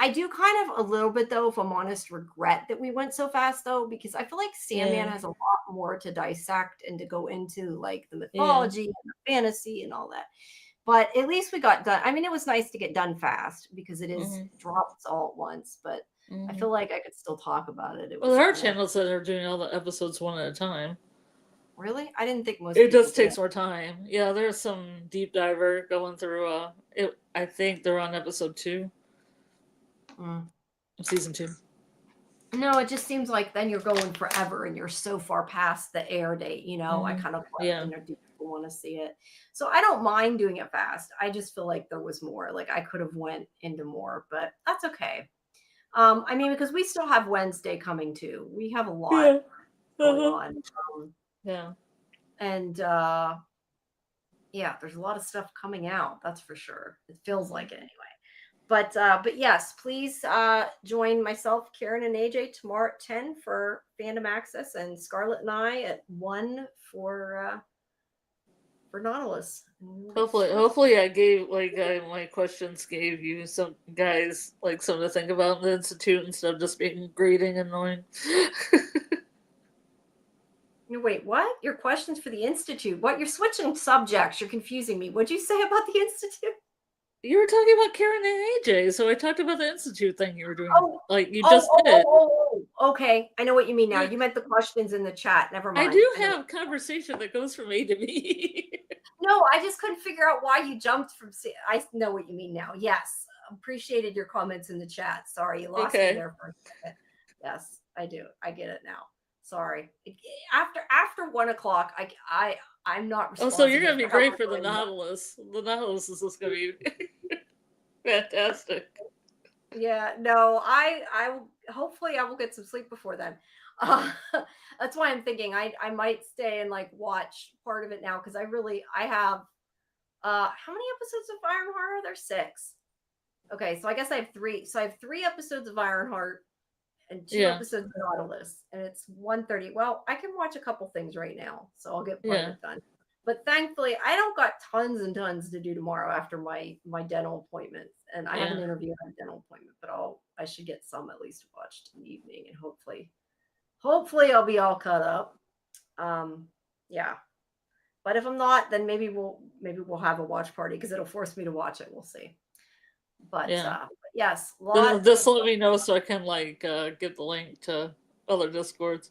I do kind of a little bit, though, if I'm honest, regret that we went so fast, though, because I feel like Sandman has a lot more to dissect and to go into, like the mythology and the fantasy and all that. But at least we got done. I mean, it was nice to get done fast because it is drops all at once, but I feel like I could still talk about it. Well, there are channels that are doing all the episodes one at a time. Really? I didn't think most it just takes more time. Yeah, there's some deep diver going through I think they're on episode 2. Season 2. No, it just seems like then you're going forever and you're so far past the air date, I kind of do people want to see it. So I don't mind doing it fast. I just feel like there was more. Like I could have went into more, but that's okay. I mean, because we still have Wednesday coming too. We have a lot going on. And there's a lot of stuff coming out. That's for sure. It feels like it anyway. But yes, please join myself, Karen, and AJ tomorrow at 10 for Fandom Access, and Scarlet and I at 1 for Nautilus. Hopefully, I gave my questions gave you some guys something to think about in the Institute instead of just being grating and annoying. Wait, what? Your questions for the Institute? What? You're switching subjects. You're confusing me. What'd you say about the Institute? You were talking about Karen and AJ, so I talked about the Institute thing you were doing. Did. Okay. I know what you mean now. You meant the questions in the chat. Never mind. I do have conversation that goes from A to B. No, I just couldn't figure out why you jumped from C. I know what you mean now. Yes. Appreciated your comments in the chat. Sorry, you lost me there for a second. Yes, I do. I get it now. Sorry. After 1 o'clock, I'm not responsible. Oh, so you're going to be great for the Nautilus. The Nautilus is just going to be fantastic. Yeah, no, hopefully I will get some sleep before then. That's why I'm thinking I might stay and watch part of it now, because I have how many episodes of Ironheart? There's 6. Okay, so I guess I have 3. So I have 3 episodes of Ironheart and 2 episodes of Nautilus, and it's 1:30. Well, I can watch a couple things right now, so I'll get part of it done. But thankfully, I don't got tons and tons to do tomorrow after my dental appointments, and I have an interview and a dental appointment. But I should get some at least watched in the evening, and hopefully I'll be all caught up. Yeah. But if I'm not, then maybe we'll have a watch party because it'll force me to watch it. We'll see. But Yeah. yes, lots Just of let me know so I can like get the link to other Discords.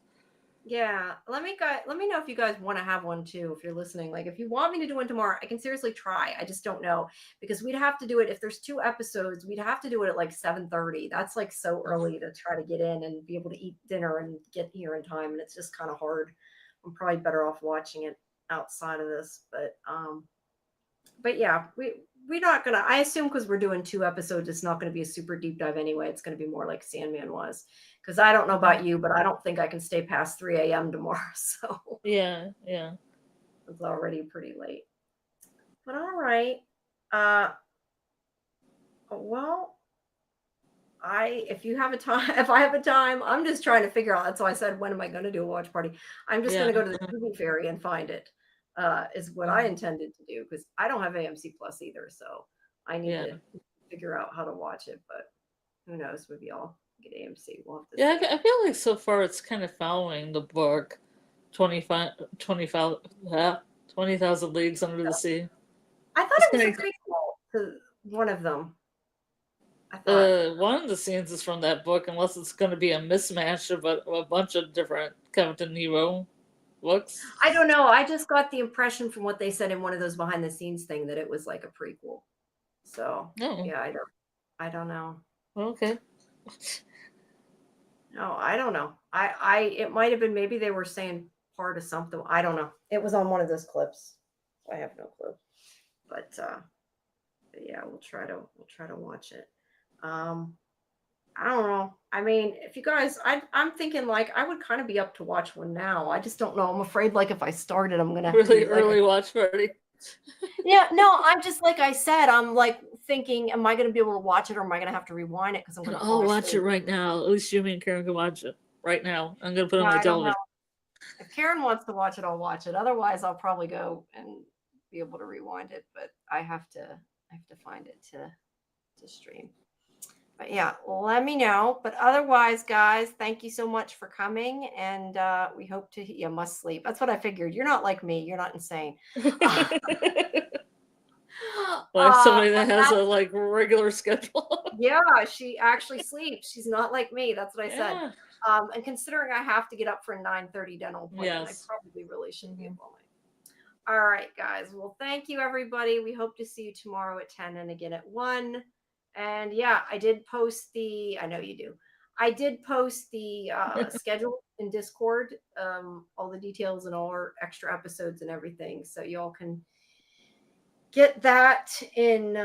yeah. Let me know if you guys want to have one too. If you're listening, like if you want me to do one tomorrow, I can seriously try. I just don't know because we'd have to do it if there's 2 episodes. We'd have to do it at like 7:30. That's like so early to try to get in and be able to eat dinner and get here in time, and it's just kind of hard. I'm probably better off watching it outside of this, but yeah, we're not gonna. I assume because we're doing 2 episodes, it's not going to be a super deep dive anyway. It's going to be more like Sandman was. Because I don't know about you, but I don't think I can stay past 3 a.m. tomorrow. So Yeah. it's already pretty late. But all right. Well, if you have a time, if I have a time, I'm just trying to figure out. That's why I said, when am I going to do a watch party? I'm just going to go to the Movie Fairy and find it. Is what I intended to do because I don't have AMC Plus either, so I need to figure out how to watch it. But who knows? Maybe I'll get AMC. We'll have to see. I feel like so far it's kind of following the book 20,000 Leagues Under the Sea. I thought it was a prequel to one of them. I thought one of the scenes is from that book, unless it's going to be a mismatch of a bunch of different Captain Nemo books. I don't know. I just got the impression from what they said in one of those behind the scenes thing that it was like a prequel. So yeah, I don't know. Okay. No, I don't know. It might have been, maybe they were saying part of something. I don't know. It was on one of those clips. I have no clue. But yeah, we'll try to watch it. I don't know. I mean, if you guys, I'm thinking like I would kind of be up to watch one now. I just don't know. I'm afraid like if I started, I'm gonna really early watch party. Yeah, no, I'm just like I said. I'm like thinking, am I gonna be able to watch it, or am I gonna have to rewind it because I'm gonna? I'll watch it right now. At least you and Karen can watch it right now. I'm gonna put it on my television. If Karen wants to watch it, I'll watch it. Otherwise, I'll probably go and be able to rewind it. But I have to find it to stream. But yeah, let me know. But otherwise, guys, thank you so much for coming. And we hope to, you must sleep. That's what I figured. You're not like me. You're not insane. Like somebody that has a like regular schedule. Yeah, she actually sleeps. She's not like me. That's what I said. And considering I have to get up for a 9:30 dental appointment, I probably really shouldn't be up all night. All right, guys. Well, thank you, everybody. We hope to see you tomorrow at 10 and again at 1. And yeah, I did post I know you do. I did post the schedule in Discord, all the details and all our extra episodes and everything. So y'all can get that in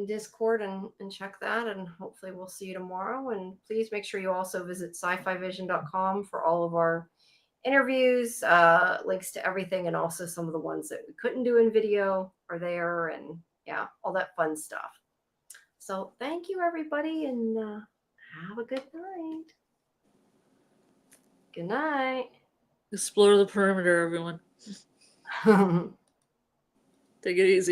Discord and check that. And hopefully we'll see you tomorrow. And please make sure you also visit scifivision.com for all of our interviews, links to everything, and also some of the ones that we couldn't do in video are there, and yeah, all that fun stuff. So thank you, everybody, and have a good night. Good night. Explore the perimeter, everyone. Take it easy.